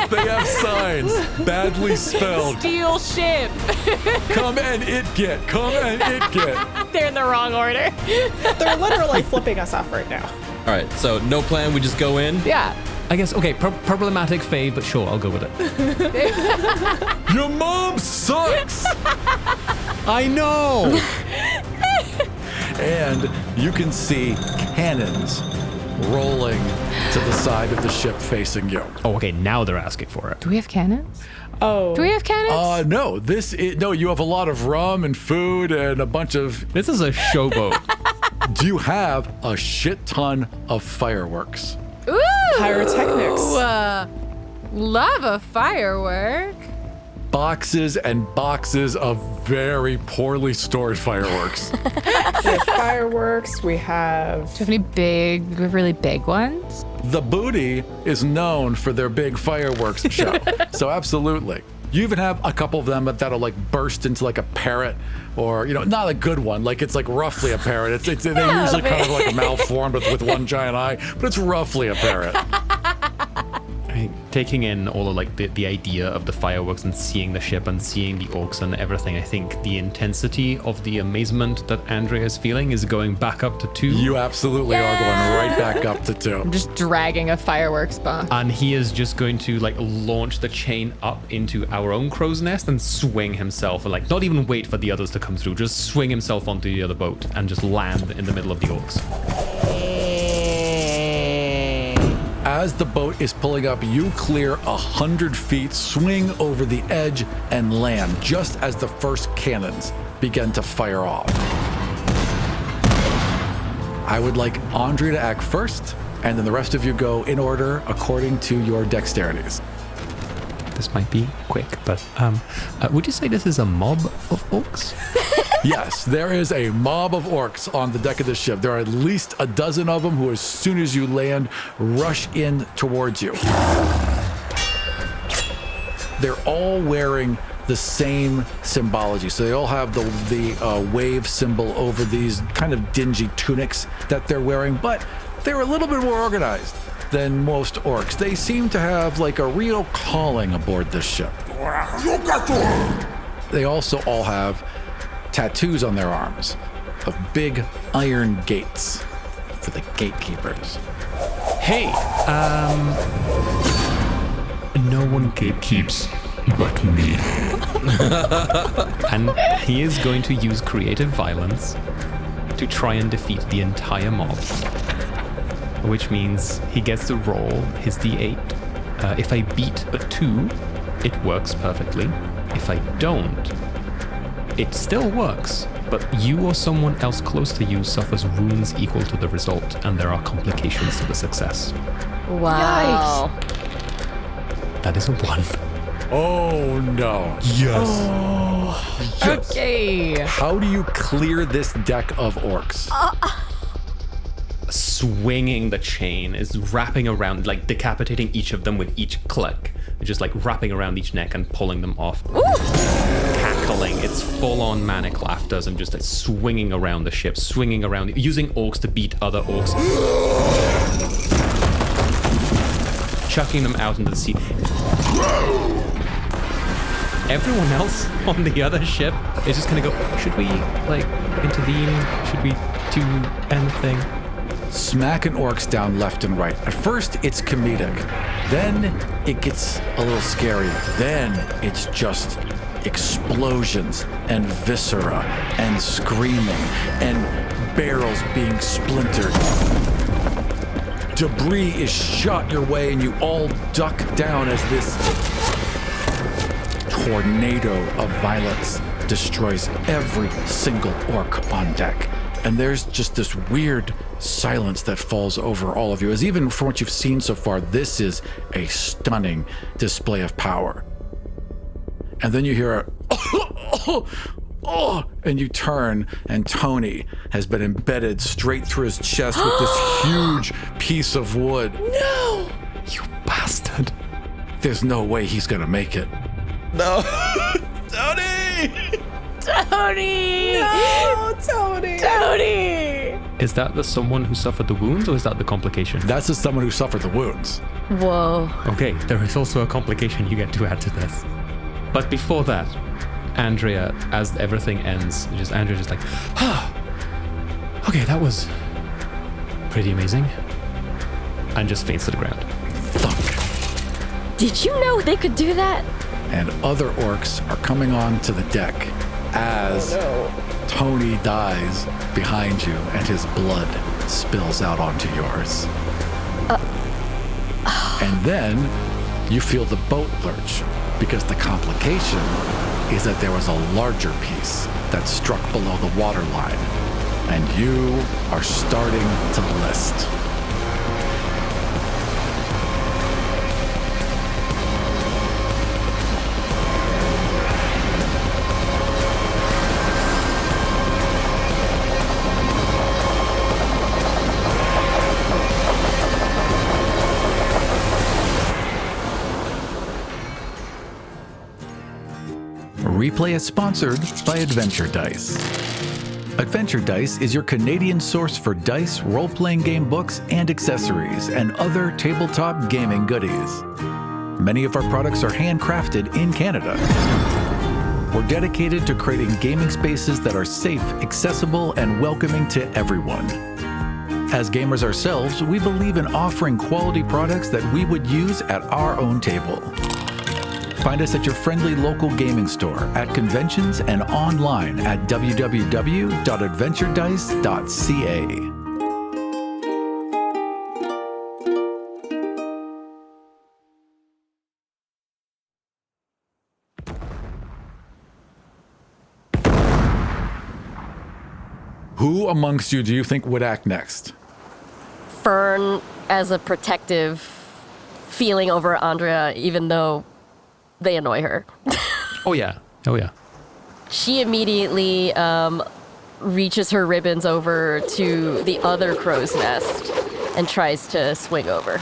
They have signs, badly spelled. Steel ship. Come and it get. Come and it get. They're in the wrong order. They're literally flipping us off right now. All right, so no plan. We just go in. Yeah. I guess, okay, problematic fave, but sure, I'll go with it. Your mom sucks. I know. And you can see cannons rolling to the side of the ship facing you. Oh, okay, now they're asking for it. Do we have cannons? Oh. Do we have cannons? No. No, you have a lot of rum and food and a bunch of... This is a showboat. Do you have a shit ton of fireworks? Ooh! Pyrotechnics. Love a firework. Boxes and boxes of very poorly stored fireworks. We have fireworks. We have... Do we have really big ones? The booty is known for their big fireworks show. So absolutely. You even have a couple of them that'll like burst into like a parrot, or, you know, not a good one. Like it's like roughly a parrot. They usually kind of like malformed with one giant eye, but it's roughly a parrot. Taking in all of like the idea of the fireworks and seeing the ship and seeing the orcs and everything, I think the intensity of the amazement that Andrea is feeling is going back up to 2. You absolutely are going right back up to 2. I'm just dragging a fireworks box. And he is just going to like launch the chain up into our own crow's nest and swing himself, and like not even wait for the others to come through, just swing himself onto the other boat and just land in the middle of the orcs. As the boat is pulling up, you clear 100 feet, swing over the edge, and land just as the first cannons begin to fire off. I would like Andre to act first, and then the rest of you go in order according to your dexterities. This might be quick, but would you say this is a mob of orcs? Yes, there is a mob of orcs on the deck of the ship. There are at least a dozen of them who, as soon as you land, rush in towards you. They're all wearing the same symbology. So they all have the wave symbol over these kind of dingy tunics that they're wearing, but they're a little bit more organized. than most orcs. They seem to have like a real calling aboard this ship. They also all have tattoos on their arms of big iron gates for the gatekeepers. Hey, no one gatekeeps but me. And he is going to use creative violence to try and defeat the entire mob. Which means he gets to roll his d8. If I beat a 2, it works perfectly. If I don't, it still works, but you or someone else close to you suffers wounds equal to the result, and there are complications to the success. Wow. That is a 1. Oh no. Yes. Yes. Okay. How do you clear this deck of orcs? Swinging the chain is wrapping around, like decapitating each of them with each click. Just like wrapping around each neck and pulling them off. Cackling. It's full-on manic laughter and just like swinging around the ship, swinging around, using orcs to beat other orcs. Chucking them out into the sea. Everyone else on the other ship is just gonna go, should we like intervene? Should we do anything? Smacking orcs down left and right. At first, it's comedic. Then it gets a little scary. Then it's just explosions and viscera and screaming and barrels being splintered. Debris is shot your way and you all duck down as this tornado of violence destroys every single orc on deck. And there's just this weird silence that falls over all of you, as even from what you've seen so far, this is a stunning display of power. And then you hear a and you turn, and Tony has been embedded straight through his chest with this huge piece of wood. No! You bastard. There's no way he's gonna make it. No. Tony! Tony! No, Tony! Tony! Is that the someone who suffered the wounds, or is that the complication? That's just someone who suffered the wounds. Whoa. Okay, there is also a complication you get to add to this. But before that, Andrea, as everything ends, Andrea's just like, okay, that was pretty amazing. And just faints to the ground. Fuck. Did you know they could do that? And other orcs are coming onto the deck as Tony dies behind you and his blood spills out onto yours. And then you feel the boat lurch because the complication is that there was a larger piece that struck below the waterline and you are starting to list. Replay is sponsored by Adventure Dice. Adventure Dice is your Canadian source for dice, role-playing game books, and accessories, and other tabletop gaming goodies. Many of our products are handcrafted in Canada. We're dedicated to creating gaming spaces that are safe, accessible, and welcoming to everyone. As gamers ourselves, we believe in offering quality products that we would use at our own table. Find us at your friendly local gaming store, at conventions, and online at www.adventuredice.ca. Who amongst you do you think would act next? Fern as a protective feeling over Andrea, even though they annoy her. Oh yeah. She immediately reaches her ribbons over to the other crow's nest and tries to swing over.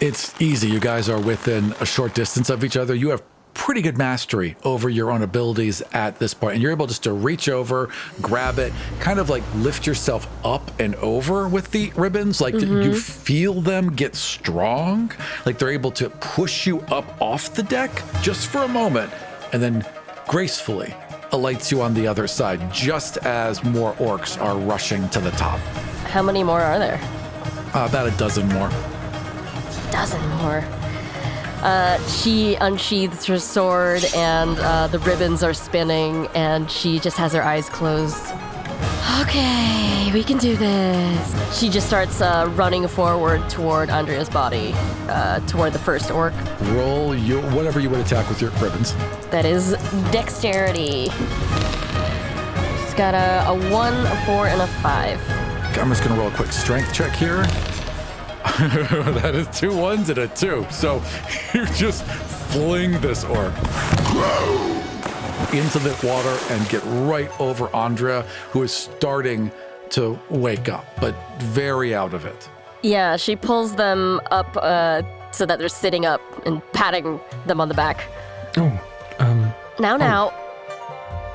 It's easy. You guys are within a short distance of each other. You have pretty good mastery over your own abilities at this point, and you're able just to reach over, grab it, kind of like lift yourself up and over with the ribbons, like you feel them get strong, like they're able to push you up off the deck just for a moment, and then gracefully alights you on the other side, just as more orcs are rushing to the top. How many more are there? About a dozen more. Dozen more. She unsheathes her sword, and the ribbons are spinning, and she just has her eyes closed. Okay, we can do this. She just starts running forward toward Andrea's body, toward the first orc. Roll whatever you would attack with your ribbons. That is dexterity. She's got a 1, a 4, and a 5. I'm just going to roll a quick strength check here. That is 2 1s and a 2. So you just fling this orc into the water and get right over Andrea, who is starting to wake up, but very out of it. Yeah, she pulls them up so that they're sitting up and patting them on the back. Now.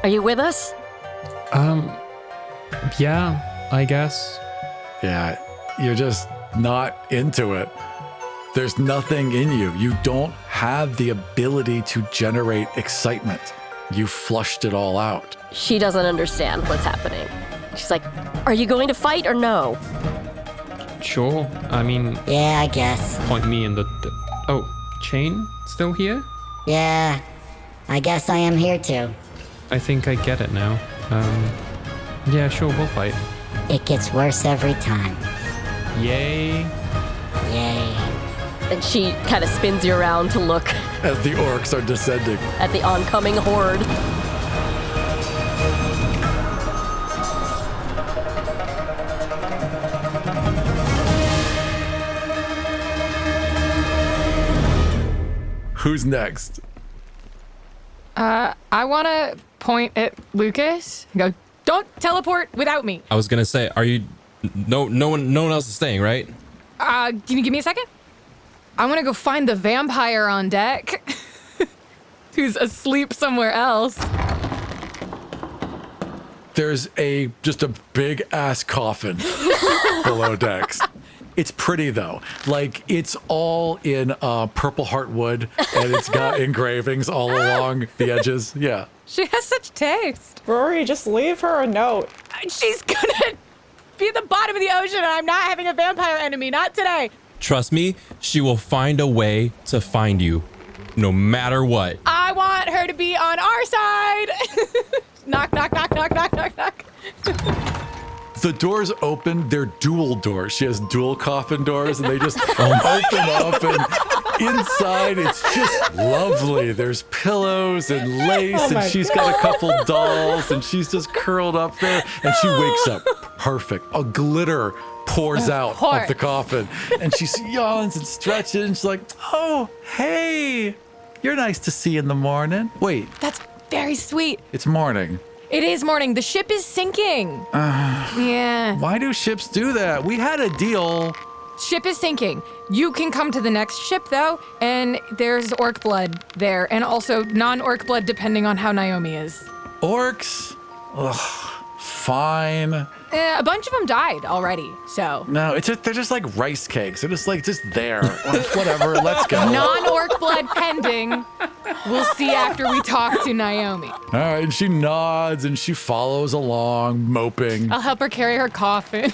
Are you with us? Yeah, I guess. Yeah, you're just not into it. There's nothing in you. You don't have the ability to generate excitement. You flushed it all out. She doesn't understand what's happening. She's like, are you going to fight or no? Sure. I mean... Yeah, I guess. Point me in the... Oh, Chain? Still here? Yeah, I guess I am here too. I think I get it now. Yeah, sure, we'll fight. It gets worse every time. Yay. Yay. And she kind of spins you around to look as the orcs are descending at the oncoming horde. Who's next? I want to point at Lucas and go, don't teleport without me. I was gonna say, are you? No one else is staying, right? Can you give me a second? I want to go find the vampire on deck, who's asleep somewhere else. There's just a big ass coffin below decks. It's pretty though. Like it's all in purple heartwood, and it's got engravings all along the edges. Yeah. She has such taste. Rory, just leave her a note. She's gonna be at the bottom of the ocean, and I'm not having a vampire enemy. Not today. Trust me, she will find a way to find you, no matter what. I want her to be on our side. Knock, knock, knock, knock, knock, knock, knock. The doors open, they're dual doors. She has dual coffin doors, and they just open up, and inside it's just lovely. There's pillows and lace, and she's got a couple dolls, and she's just curled up there, and she wakes up perfect. A glitter pours out of the coffin, and she yawns and stretches, and she's like, oh, hey, you're nice to see in the morning. Wait. That's very sweet. It's morning. It is morning. The ship is sinking. Yeah. Why do ships do that? We had a deal. Ship is sinking. You can come to the next ship, though, and there's orc blood there, and also non-orc blood, depending on how Naomi is. Orcs? Ugh, fine. A bunch of them died already, so. No, they're just like rice cakes. They're just there. Whatever, let's go. Non-orc blood pending. We'll see after we talk to Naomi. All right, and she nods and she follows along, moping. I'll help her carry her coffin.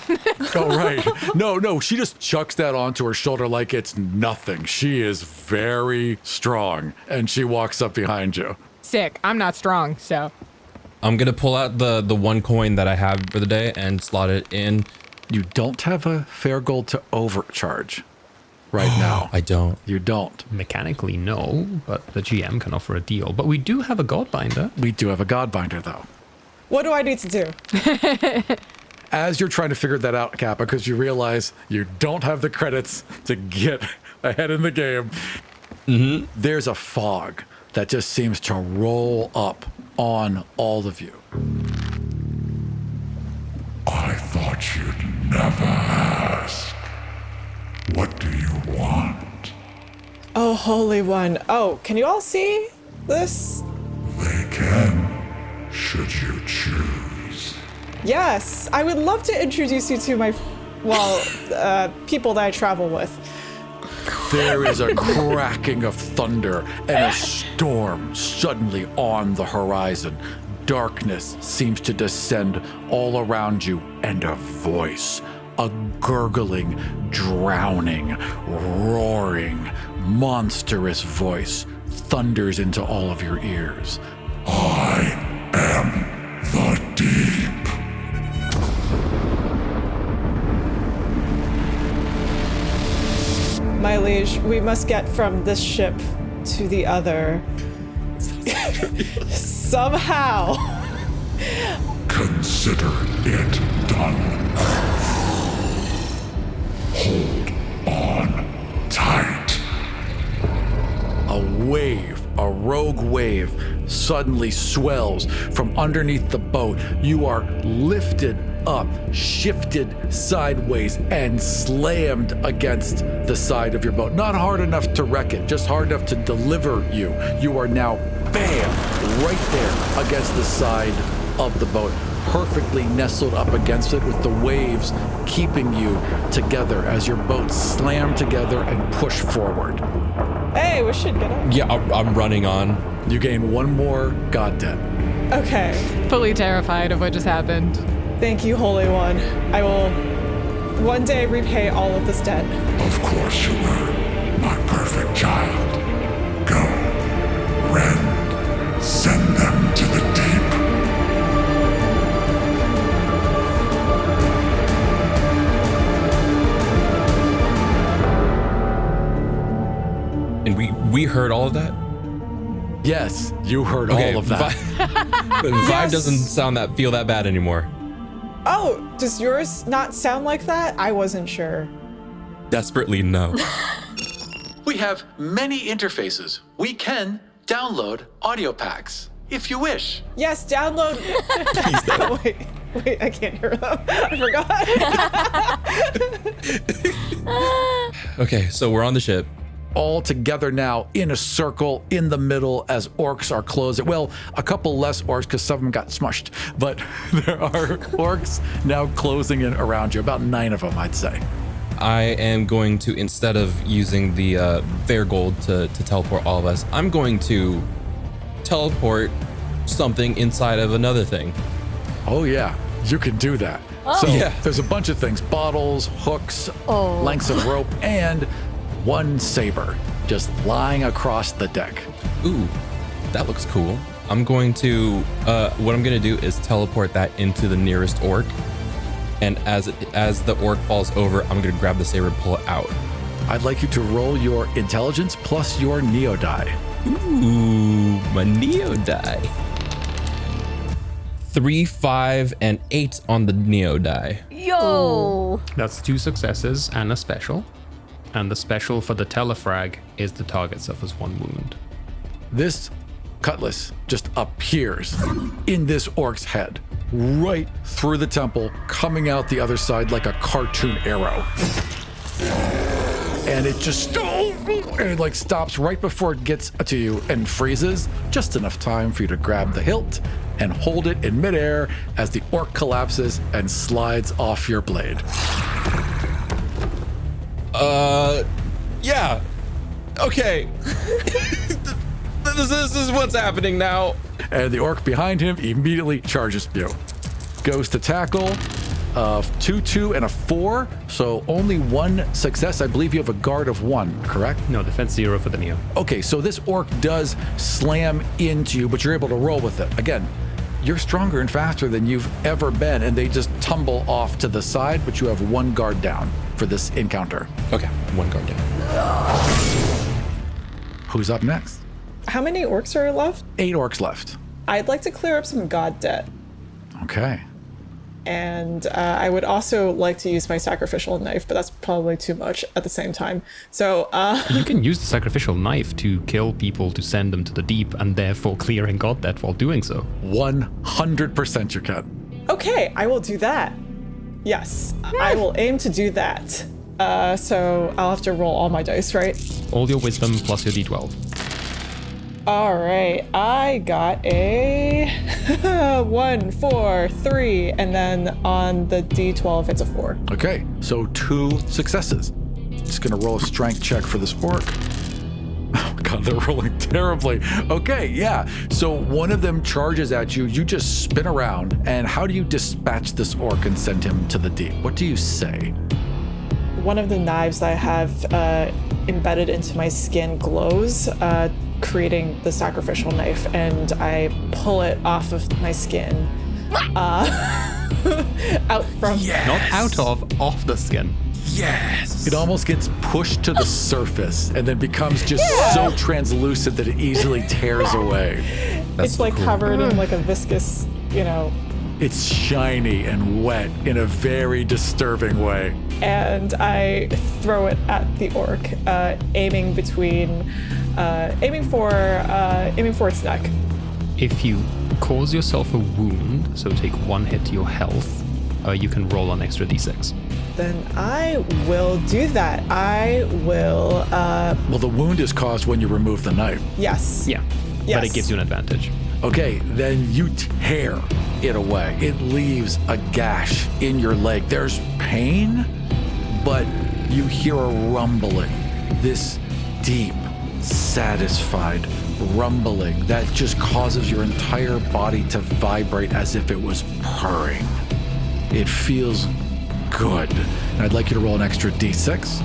Oh, right. No, she just chucks that onto her shoulder like it's nothing. She is very strong, and she walks up behind you. Sick. I'm not strong, so. I'm gonna pull out the 1 coin that I have for the day and slot it in. You don't have a fair gold to overcharge right now. I don't. You don't. Mechanically, no, but the GM can offer a deal. But we do have a Godbinder. We do have a Godbinder, though. What do I need to do? As you're trying to figure that out, Kappa, because you realize you don't have the credits to get ahead in the game, there's a fog that just seems to roll up on all of you. I thought you'd never ask. What do you want? Oh, Holy One. Oh, can you all see this? They can, should you choose. Yes, I would love to introduce you to my, people that I travel with. There is a cracking of thunder and a storm suddenly on the horizon. Darkness seems to descend all around you, and a voice, a gurgling, drowning, roaring, monstrous voice thunders into all of your ears. I am the deep. My liege, we must get from this ship to the other. Somehow. Consider it done. Hold on tight. A rogue wave, suddenly swells from underneath the boat. You are lifted up, shifted sideways, and slammed against the side of your boat. Not hard enough to wreck it, just hard enough to deliver you. You are now, bam, right there against the side of the boat, perfectly nestled up against it, with the waves keeping you together as your boats slam together and push forward. Hey, we should get up. Yeah, I'm running on. You gain one more god debt. Okay. Fully terrified of what just happened. Thank you, Holy One. I will one day repay all of this debt. Of course you will, my perfect child. Go, rend, send them to the deep. And we heard all of that? Yes, you heard all of that. Vibe doesn't feel that bad anymore. Oh, does yours not sound like that? I wasn't sure. Desperately no. We have many interfaces. We can download audio packs if you wish. Yes, download. Wait, I can't hear them. I forgot. Okay, so we're on the ship. All together now in a circle in the middle as orcs are closing. Well, a couple less orcs because some of them got smushed, but there are orcs now closing in around you, about 9 of them, I'd say. I am going to, instead of using the fair gold to teleport all of us, I'm going to teleport something inside of another thing. Oh yeah, you can do that. Oh. So Yeah. there's a bunch of things, bottles, hooks, lengths of rope, and one saber just lying across the deck. Ooh, that looks cool. I'm going to, what I'm going to do is teleport that into the nearest orc. And as the orc falls over, I'm going to grab the saber and pull it out. I'd like you to roll your intelligence plus your neo die. Ooh, my neo die. 3, 5, and 8 on the neo die. Yo! That's 2 successes and a special. And the special for the telefrag is the target suffers 1 wound. This cutlass just appears in this orc's head, right through the temple, coming out the other side like a cartoon arrow. And it just stops right before it gets to you and freezes, just enough time for you to grab the hilt and hold it in midair as the orc collapses and slides off your blade. Yeah. Okay. This is what's happening now. And the orc behind him immediately charges you. Goes to tackle. 2, 2, and a 4. So only 1 success. I believe you have a guard of 1, correct? No, defense 0 for the Neo. Okay, so this orc does slam into you, but you're able to roll with it. Again, you're stronger and faster than you've ever been, and they just tumble off to the side, but you have 1 guard down for this encounter. Okay, 1 guard down. Who's up next? How many orcs are left? 8 orcs left. I'd like to clear up some god debt. Okay. And I would also like to use my sacrificial knife, but that's probably too much at the same time. So You can use the sacrificial knife to kill people to send them to the deep and therefore clearing god debt while doing so. 100% you can. Okay, I will do that. Yes, I will aim to do that. So I'll have to roll all my dice, right? All your wisdom plus your d12. All right, I got a 1, 4, 3, and then on the D12, it's a 4. Okay, so 2 successes. Just gonna roll a strength check for this orc. Oh God, they're rolling terribly. Okay, yeah. So one of them charges at you. You just spin around, and how do you dispatch this orc and send him to the deep? What do you say? One of the knives I have embedded into my skin glows, creating the sacrificial knife, and I pull it off of my skin, out from. Yes. Not out of, off the skin. Yes. It almost gets pushed to the surface and then becomes just so translucent that it easily tears away. It's like covered in like a viscous, It's shiny and wet in a very disturbing way. And I throw it at the orc, aiming for its neck. If you cause yourself a wound, so take 1 hit to your health, you can roll an extra d6. Then I will do that. I will. Well, the wound is caused when you remove the knife. Yes. Yeah. Yes. But it gives you an advantage. Okay, then you tear it away. It leaves a gash in your leg. There's pain, but you hear a rumbling. This deep, satisfied rumbling that just causes your entire body to vibrate as if it was purring. It feels good. And I'd like you to roll an extra d6.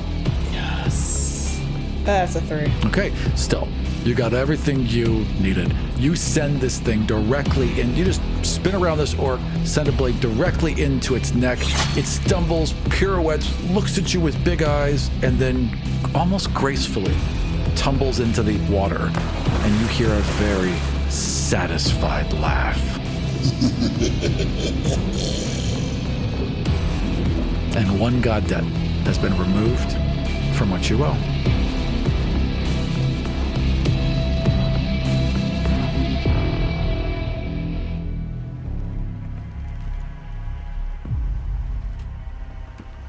Yes. That's a 3. Okay, still, you got everything you needed. You send this thing directly in. You just spin around this orc, send a blade directly into its neck. It stumbles, pirouettes, looks at you with big eyes, and then almost gracefully tumbles into the water. And you hear a very satisfied laugh. And 1 god debt has been removed from what you owe.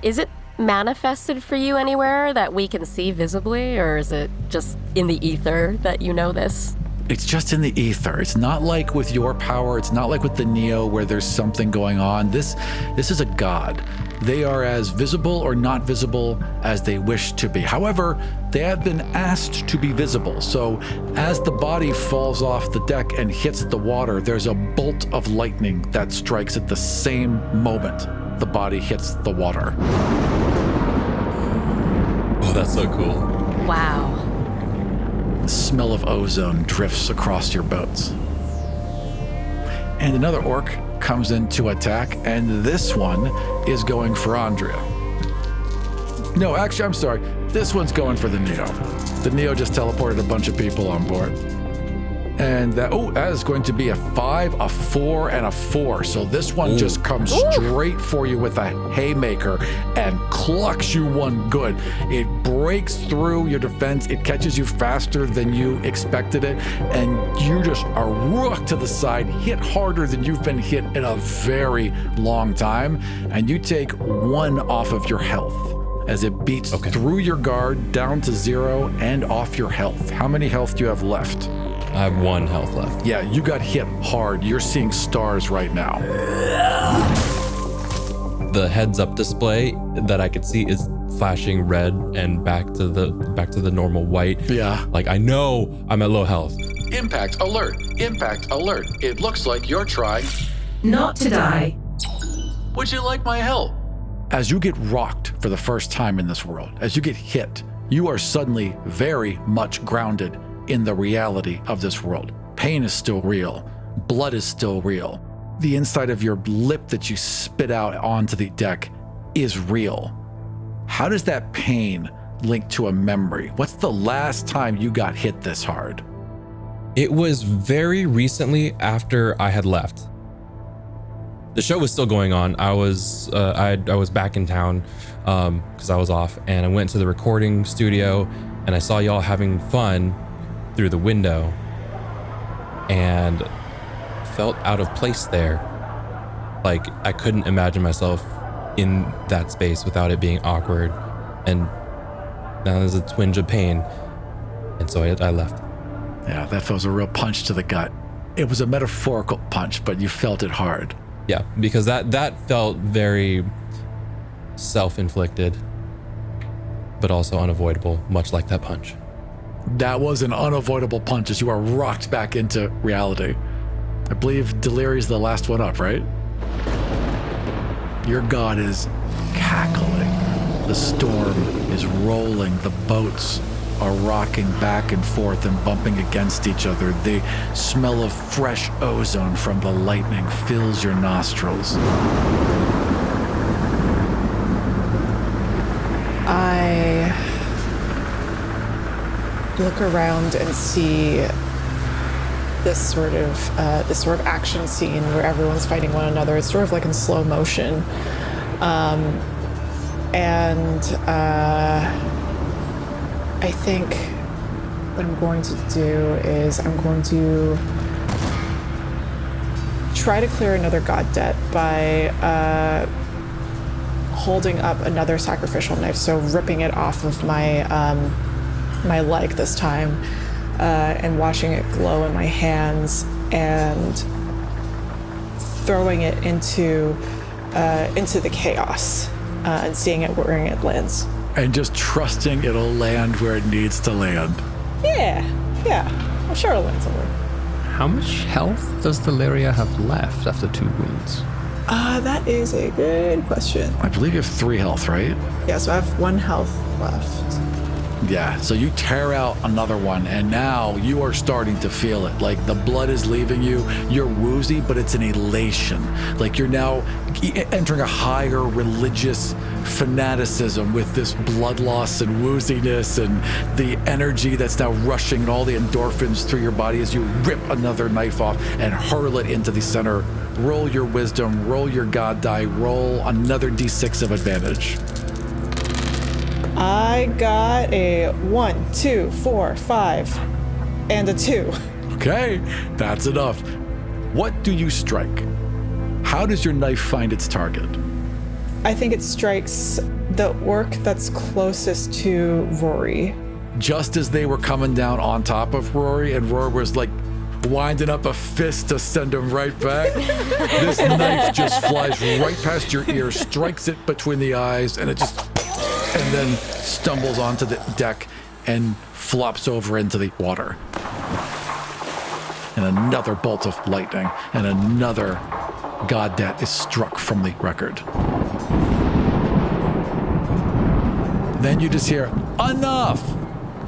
Is it manifested for you anywhere that we can see visibly, or is it just in the ether that you know this? It's just in the ether. It's not like with your power. It's not like with the Neo where there's something going on. This is a god. They are as visible or not visible as they wish to be. However, they have been asked to be visible. So as the body falls off the deck and hits the water, there's a bolt of lightning that strikes at the same moment the body hits the water. Oh, that's so cool. Wow. The smell of ozone drifts across your boats. And another orc comes in to attack, and this one is going for Andrea. No, actually, I'm sorry. This one's going for the Neo. The Neo just teleported a bunch of people on board. And that is going to be a 5, a 4, and a 4. So this one just comes straight for you with a haymaker and clucks you one good. It breaks through your defense. It catches you faster than you expected it. And you just are rooked to the side, hit harder than you've been hit in a very long time. And you take 1 off of your health as it beats through your guard down to 0 and off your health. How many health do you have left? I have 1 health left. Yeah, you got hit hard. You're seeing stars right now. The heads-up display that I could see is flashing red and back to the normal white. Yeah. Like, I know I'm at low health. Impact alert. Impact alert. It looks like you're trying not to die. Would you like my help? As you get rocked for the first time in this world, as you get hit, you are suddenly very much grounded in the reality of this world. Pain is still real. Blood is still real. The inside of your lip that you spit out onto the deck is real. How does that pain link to a memory? What's the last time you got hit this hard? It was very recently after I had left. The show was still going on. I was back in town because I was off, and I went to the recording studio and I saw y'all having fun through the window and felt out of place there. Like, I couldn't imagine myself in that space without it being awkward, and now there's a twinge of pain, and so I left. Yeah, that was a real punch to the gut. It was a metaphorical punch, but you felt it hard. Yeah, because that felt very self-inflicted, but also unavoidable, much like that punch. That was an unavoidable punch as you are rocked back into reality. I believe Deliri's the last one up, right? Your god is cackling. The storm is rolling. The boats are rocking back and forth and bumping against each other. The smell of fresh ozone from the lightning fills your nostrils. I look around and see this sort of action scene where everyone's fighting one another. It's sort of like in slow motion. I think what I'm going to do is I'm going to try to clear another god debt by holding up another sacrificial knife, so ripping it off of my my leg this time, and watching it glow in my hands and throwing it into the chaos, and seeing it where it lands. And just trusting it'll land where it needs to land. Yeah, I'm sure it'll land somewhere. How much health does Deliria have left after 2 wounds? That is a good question. I believe you have 3 health, right? Yeah, so I have 1 health left. Yeah, so you tear out another one, and now you are starting to feel it. Like the blood is leaving you. You're woozy, but it's an elation. Like you're now entering a higher religious fanaticism with this blood loss and wooziness and the energy that's now rushing and all the endorphins through your body as you rip another knife off and hurl it into the center. Roll your wisdom, roll your god die, roll another d6 of advantage. I got a 1, 2, 4, 5, and a 2. Okay, that's enough. What do you strike? How does your knife find its target? I think it strikes the orc that's closest to Rory. Just as they were coming down on top of Rory, and Rory was like winding up a fist to send him right back, this knife just flies right past your ear, strikes it between the eyes, and it just... and then stumbles onto the deck and flops over into the water. And another bolt of lightning and another god debt is struck from the record. Then you just hear, enough!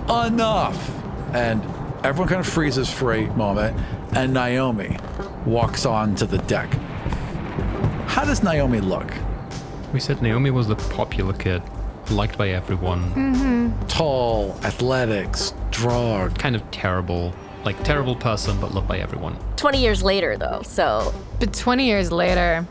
And everyone kind of freezes for a moment, and Naomi walks onto the deck. How does Naomi look? We said Naomi was the popular kid, liked by everyone. Mm-hmm. Tall, athletic, strong. Kind of terrible person, but loved by everyone. 20 years later, though, so... But 20 years later...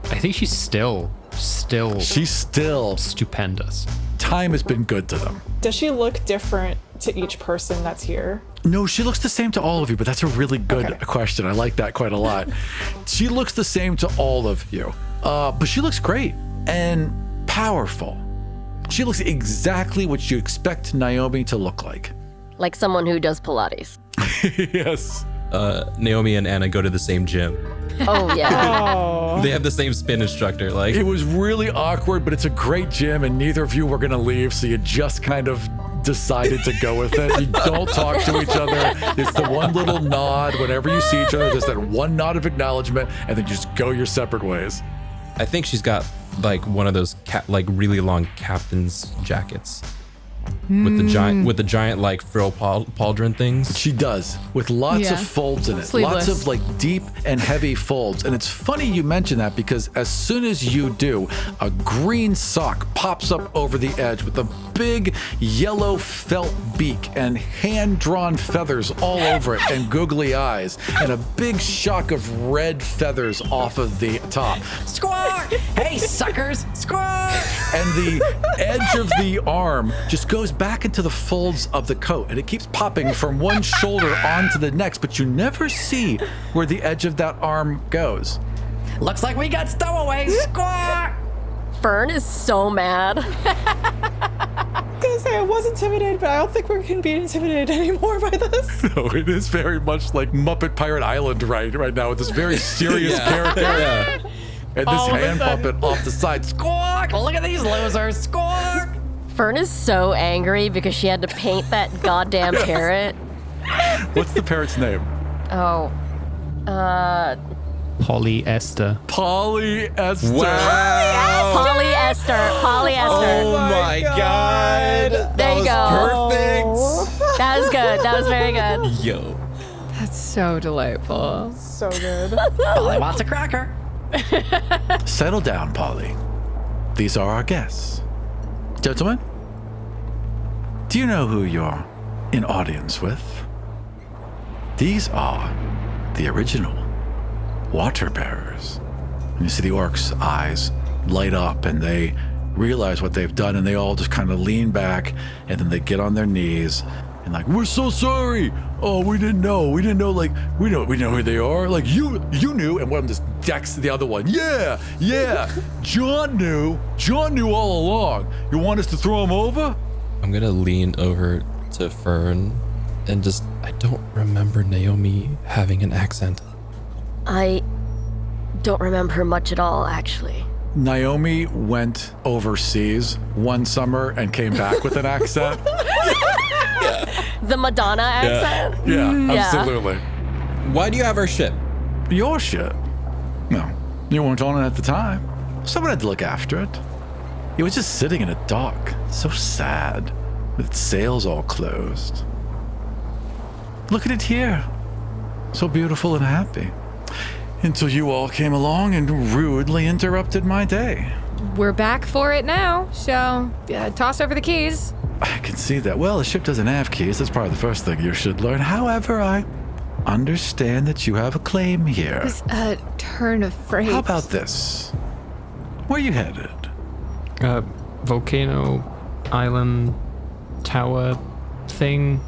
I think she's still... She's still... stupendous. Time has been good to them. Does she look different to each person that's here? No, she looks the same to all of you, but that's a really good question. I like that quite a lot. She looks the same to all of you, but she looks great and powerful. She looks exactly what you expect Naomi to look like. Like someone who does Pilates. Yes. Naomi and Anna go to the same gym. Oh, yeah. They have the same spin instructor. Like, it was really awkward, but it's a great gym, and neither of you were going to leave, so you just kind of decided to go with it. You don't talk to each other. It's the one little nod. Whenever you see each other, there's that one nod of acknowledgement, and then you just go your separate ways. I think she's got like one of those really long captain's jackets with the giant like frill pauldron things. She does, with lots of folds in it. Sleeveless. Lots of like deep and heavy folds. And it's funny you mention that because as soon as you do, a green sock pops up over the edge with a big yellow felt beak and hand-drawn feathers all over it and googly eyes and a big shock of red feathers off of the top. Squawk! Hey, suckers! Squawk! And the edge of the arm just goes back into the folds of the coat, and it keeps popping from one shoulder onto the next, but you never see where the edge of that arm goes. Looks like we got stowaways! Squawk! Fern is so mad. Gonna say, what was intimidated, but I don't think we can be intimidated anymore by this. No, it is very much like Muppet Pirate Island right now with this very serious character. Yeah. And this hand puppet off the side. Squawk! Look at these losers. Squawk! Fern is so angry because she had to paint that goddamn parrot. What's the parrot's name? Oh, Polyester. Polyester. Wow. Polyester. Oh my god. There you go. Perfect. That was good. That was very good. Yo. That's so delightful. So good. Polly wants a cracker. Settle down, Polly. These are our guests. Gentlemen, do you know who you're in audience with? These are the original water bearers. And you see the orcs' eyes light up and they realize what they've done and they all just kind of lean back and then they get on their knees and like, we're so sorry. Oh, we didn't know, like, we know who they are. Like, you knew, and one of them just decks the other one. Yeah, John knew all along. You want us to throw him over? I'm gonna lean over to Fern and I don't remember Naomi having an accent. I don't remember much at all, actually. Naomi went overseas one summer and came back with an accent. The Madonna accent? Yeah, absolutely. Why do you have our ship? Your ship? No, you weren't on it at the time. Someone had to look after it. It was just sitting in a dock, so sad, with its sails all closed. Look at it here, so beautiful and happy. Until you all came along and rudely interrupted my day. We're back for it now, so toss over the keys. I can see that. Well, the ship doesn't have keys. That's probably the first thing you should learn. However, I understand that you have a claim here. It's a turn of phrase. How about this? Where you headed? Volcano, island, tower, thing.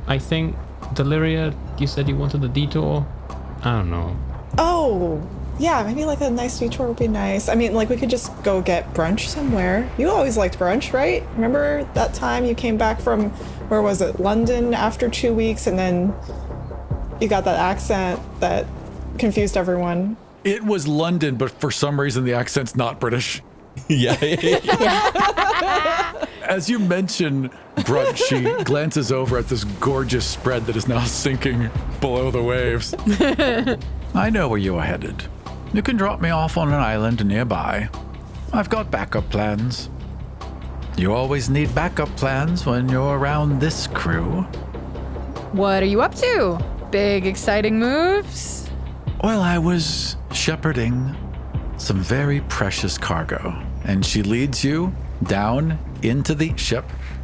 I think, Deliria, you said you wanted a detour? I don't know. Oh, yeah, maybe like a nice detour would be nice. I mean, like we could just go get brunch somewhere. You always liked brunch, right? Remember that time you came back from, where was it, London after 2 weeks and then you got that accent that confused everyone. It was London, but for some reason the accent's not British. Yeah. As you mention brunch, she glances over at this gorgeous spread that is now sinking below the waves. I know where you are headed. You can drop me off on an island nearby. I've got backup plans. You always need backup plans when you're around this crew. What are you up to? Big, exciting moves? Well, I was shepherding some very precious cargo, and she leads you down into the ship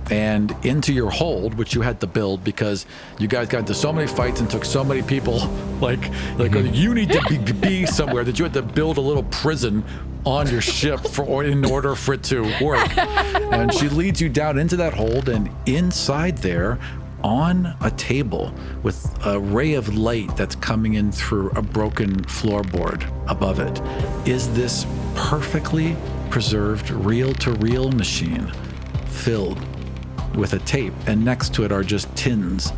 and into your hold, which you had to build because you guys got into so many fights and took so many people. You need to be somewhere that you had to build a little prison on your ship in order for it to work. And she leads you down into that hold, and inside there, on a table with a ray of light that's coming in through a broken floorboard above it, is this perfectly preserved reel-to-reel machine filled with a tape, and next to it are just tins.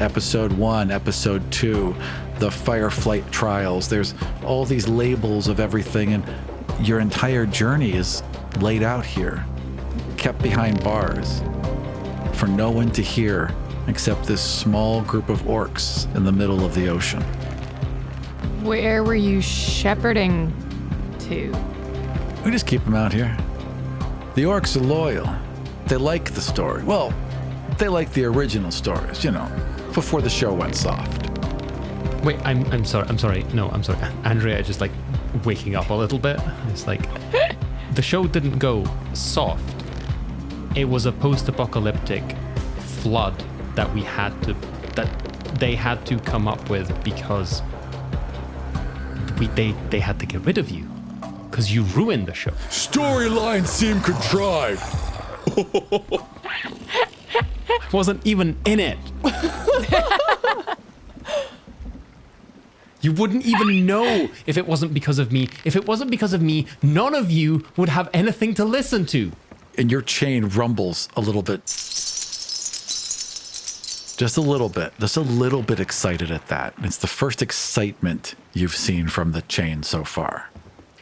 Episode 1, Episode 2, the Fireflight trials. There's all these labels of everything, and your entire journey is laid out here, kept behind bars, for no one to hear except this small group of orcs in the middle of the ocean. Where were you shepherding to? We just keep them out here. The orcs are loyal. They like the story. Well, they like the original stories, before the show went soft. Wait, I'm sorry. No, I'm sorry. Andrea just like waking up a little bit. It's like the show didn't go soft. It was a post-apocalyptic flood that they had to come up with because they had to get rid of you because you ruined the show. Storylines seem contrived. Wasn't even in it. You wouldn't even know if it wasn't because of me. If it wasn't because of me, none of you would have anything to listen to. And your chain rumbles a little bit Just a little bit excited at that. It's the first excitement you've seen from the chain so far.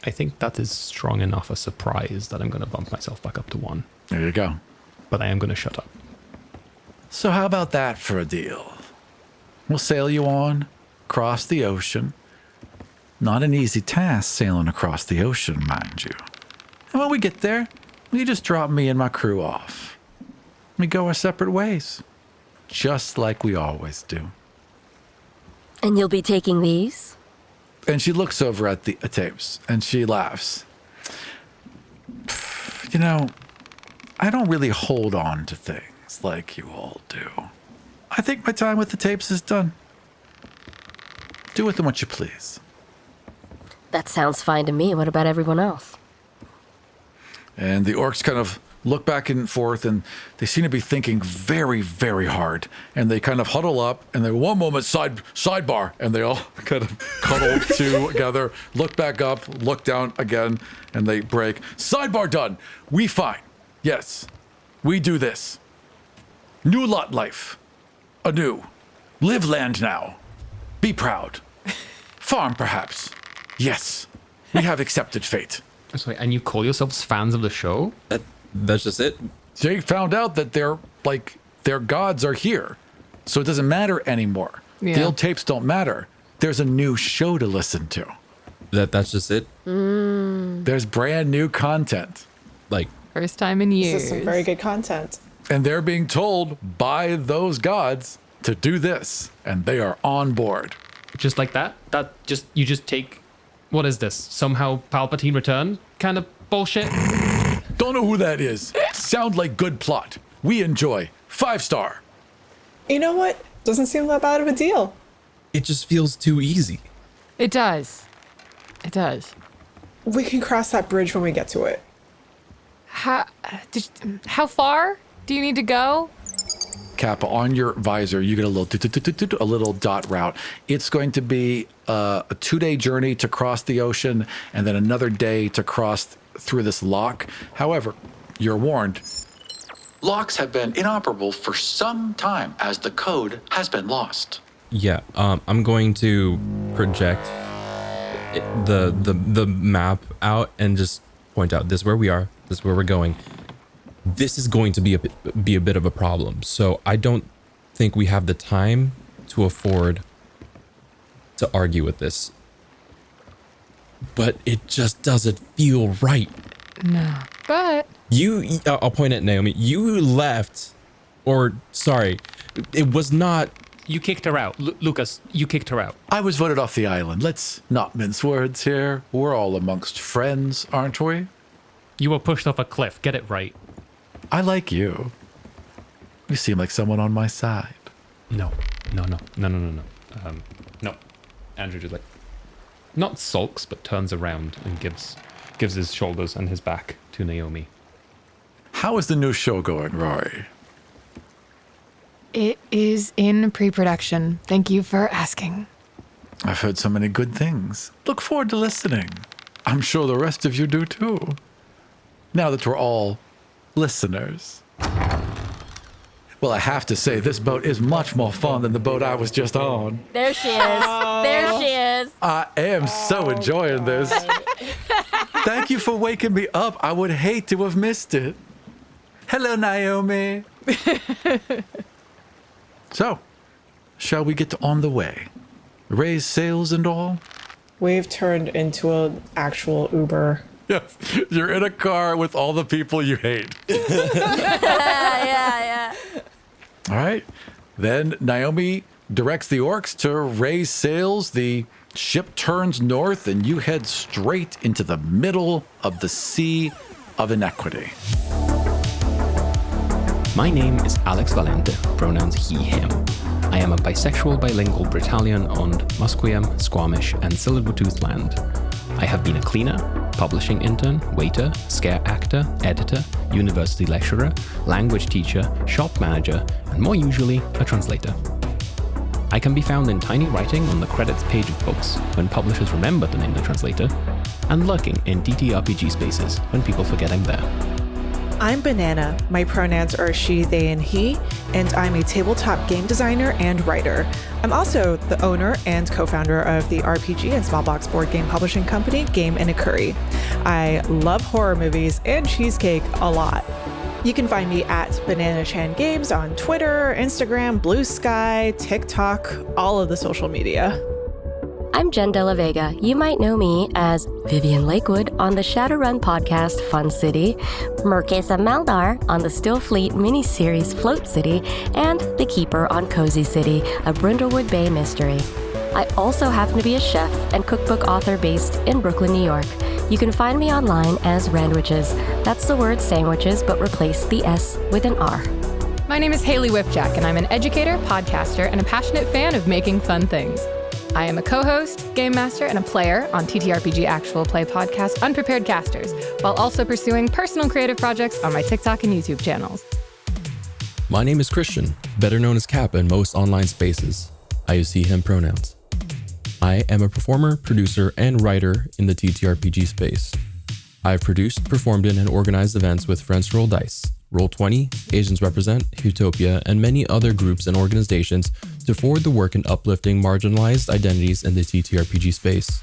I think that is strong enough a surprise that I'm going to bump myself back up to 1. There you go. But I am going to shut up. So how about that for a deal? We'll sail you on across the ocean. Not an easy task sailing across the ocean, mind you. And when we get there, you just drop me and my crew off. We go our separate ways. Just like we always do. And you'll be taking these? And she looks over at the tapes and she laughs. You know, I don't really hold on to things like you all do. I think my time with the tapes is done. Do with them what you please. That sounds fine to me. What about everyone else? And the orcs kind of look back and forth, and they seem to be thinking very, very hard. And they kind of huddle up, and they one moment sidebar, and they all kind of cuddle together, look back up, look down again, and they break. Sidebar done. We fine. Yes, we do this. New lot life. Anew. Live land now. Be proud. Farm, perhaps. Yes, we have accepted fate. Sorry, and you call yourselves fans of the show? That's just it. They found out that their gods are here, so it doesn't matter anymore. Yeah. The old tapes don't matter. There's a new show to listen to. That's just it. There's brand new content. Like, First time in years. This is some very good content. And they're being told by those gods to do this, and they are on board. Just like that? You just take, what is this? Somehow Palpatine returned kind of bullshit? Don't know who that is. Sound like good plot. We enjoy. 5-star. You know what? Doesn't seem that bad of a deal. it just feels too easy. It does. It does. We can cross that bridge when we get to it. How far do you need to go? Kappa, on your visor, you get a little dot route. It's going to be a 2-day journey to cross the ocean and then another day to cross through this lock. However, you're warned. Locks have been inoperable for some time as the code has been lost. Yeah, I'm going to project the map out and just point out this is where we are, this is where we're going. This is going to be a bit of a problem. So I don't think we have the time to afford to argue with this. But it just doesn't feel right. No. But I'll point at Naomi. You left, or sorry, it was not. You kicked her out. Lucas, you kicked her out. I was voted off the island. Let's not mince words here. We're all amongst friends, aren't we? You were pushed off a cliff. Get it right. I like you. You seem like someone on my side. No. No. Andrew just not sulks, but turns around and gives his shoulders and his back to Naomi. How is the new show going, Rory? it is in pre-production. Thank you for asking. I've heard so many good things. Look forward to listening. I'm sure the rest of you do too. Now that we're all listeners. Well, I have to say, this boat is much more fun than the boat I was just on. There she is. There she is. I am so enjoying this. Thank you for waking me up. I would hate to have missed it. Hello, Naomi. So, shall we get on the way? Raise sails and all? We've turned into an actual Uber. Yes, you're in a car with all the people you hate. Yeah. All right. Then Naomi directs the orcs to raise sails. The ship turns north, and you head straight into the middle of the Sea of Inequity. My name is Alex Valente, pronouns he, him. I am a bisexual bilingual Britallion on Musqueam, Squamish, and Tsleil-Waututh land. I have been a cleaner, publishing intern, waiter, scare actor, editor, university lecturer, language teacher, shop manager, and more usually, a translator. I can be found in tiny writing on the credits page of books when publishers remember to name the translator, and lurking in DTRPG spaces when people forget I'm there. I'm Banana. My pronouns are she, they, and he, and I'm a tabletop game designer and writer. I'm also the owner and co-founder of the RPG and small box board game publishing company, Game and a Curry. I love horror movies and cheesecake a lot. You can find me at Banana Chan Games on Twitter, Instagram, Blue Sky, TikTok, all of the social media. I'm Jen De La Vega. You might know me as Vivian Lakewood on the Shadowrun podcast Fun City, Murkesa Maldar on the Stillfleet miniseries Float City, and The Keeper on Cozy City, a Brindlewood Bay mystery. I also happen to be a chef and cookbook author based in Brooklyn, New York. You can find me online as Randwiches. That's the word sandwiches, but replace the S with an R. My name is Haley Whipjack, and I'm an educator, podcaster, and a passionate fan of making fun things. I am a co-host, game master, and a player on TTRPG actual play podcast Unprepared Casters, while also pursuing personal creative projects on my TikTok and YouTube channels. My name is Christian, better known as Cap in most online spaces. I use he, him pronouns. I am a performer, producer, and writer in the TTRPG space. I've produced, performed in, and organized events with Friends Roll Dice, Roll20, Asians Represent, Utopia, and many other groups and organizations to forward the work in uplifting marginalized identities in the TTRPG space.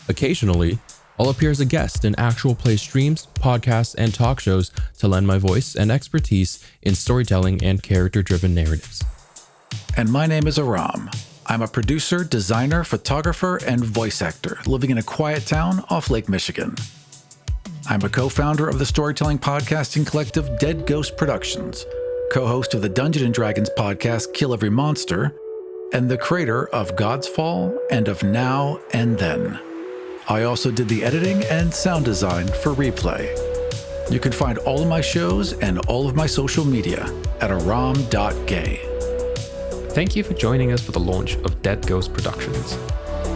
Occasionally, I'll appear as a guest in actual play streams, podcasts, and talk shows to lend my voice and expertise in storytelling and character-driven narratives. And my name is Aram. I'm a producer, designer, photographer, and voice actor living in a quiet town off Lake Michigan. I'm a co-founder of the storytelling podcasting collective Dead Ghost Productions, co-host of the Dungeons & Dragons podcast Kill Every Monster, and the creator of God's Fall and of Now and Then. I also did the editing and sound design for Replay. You can find all of my shows and all of my social media at aram.gay. Thank you for joining us for the launch of Dead Ghost Productions.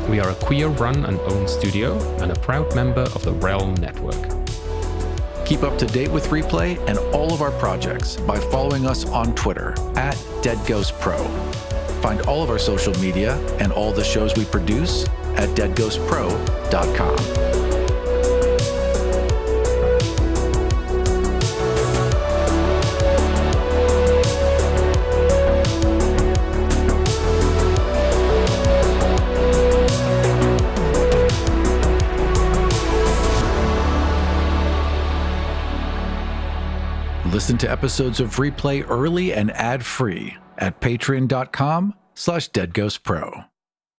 We are a queer-run and owned studio and a proud member of the Realm Network. Keep up to date with Replay and all of our projects by following us on Twitter at DeadGhostPro. Find all of our social media and all the shows we produce at deadghostpro.com. Listen to episodes of Replay early and ad-free at patreon.com/deadghostpro.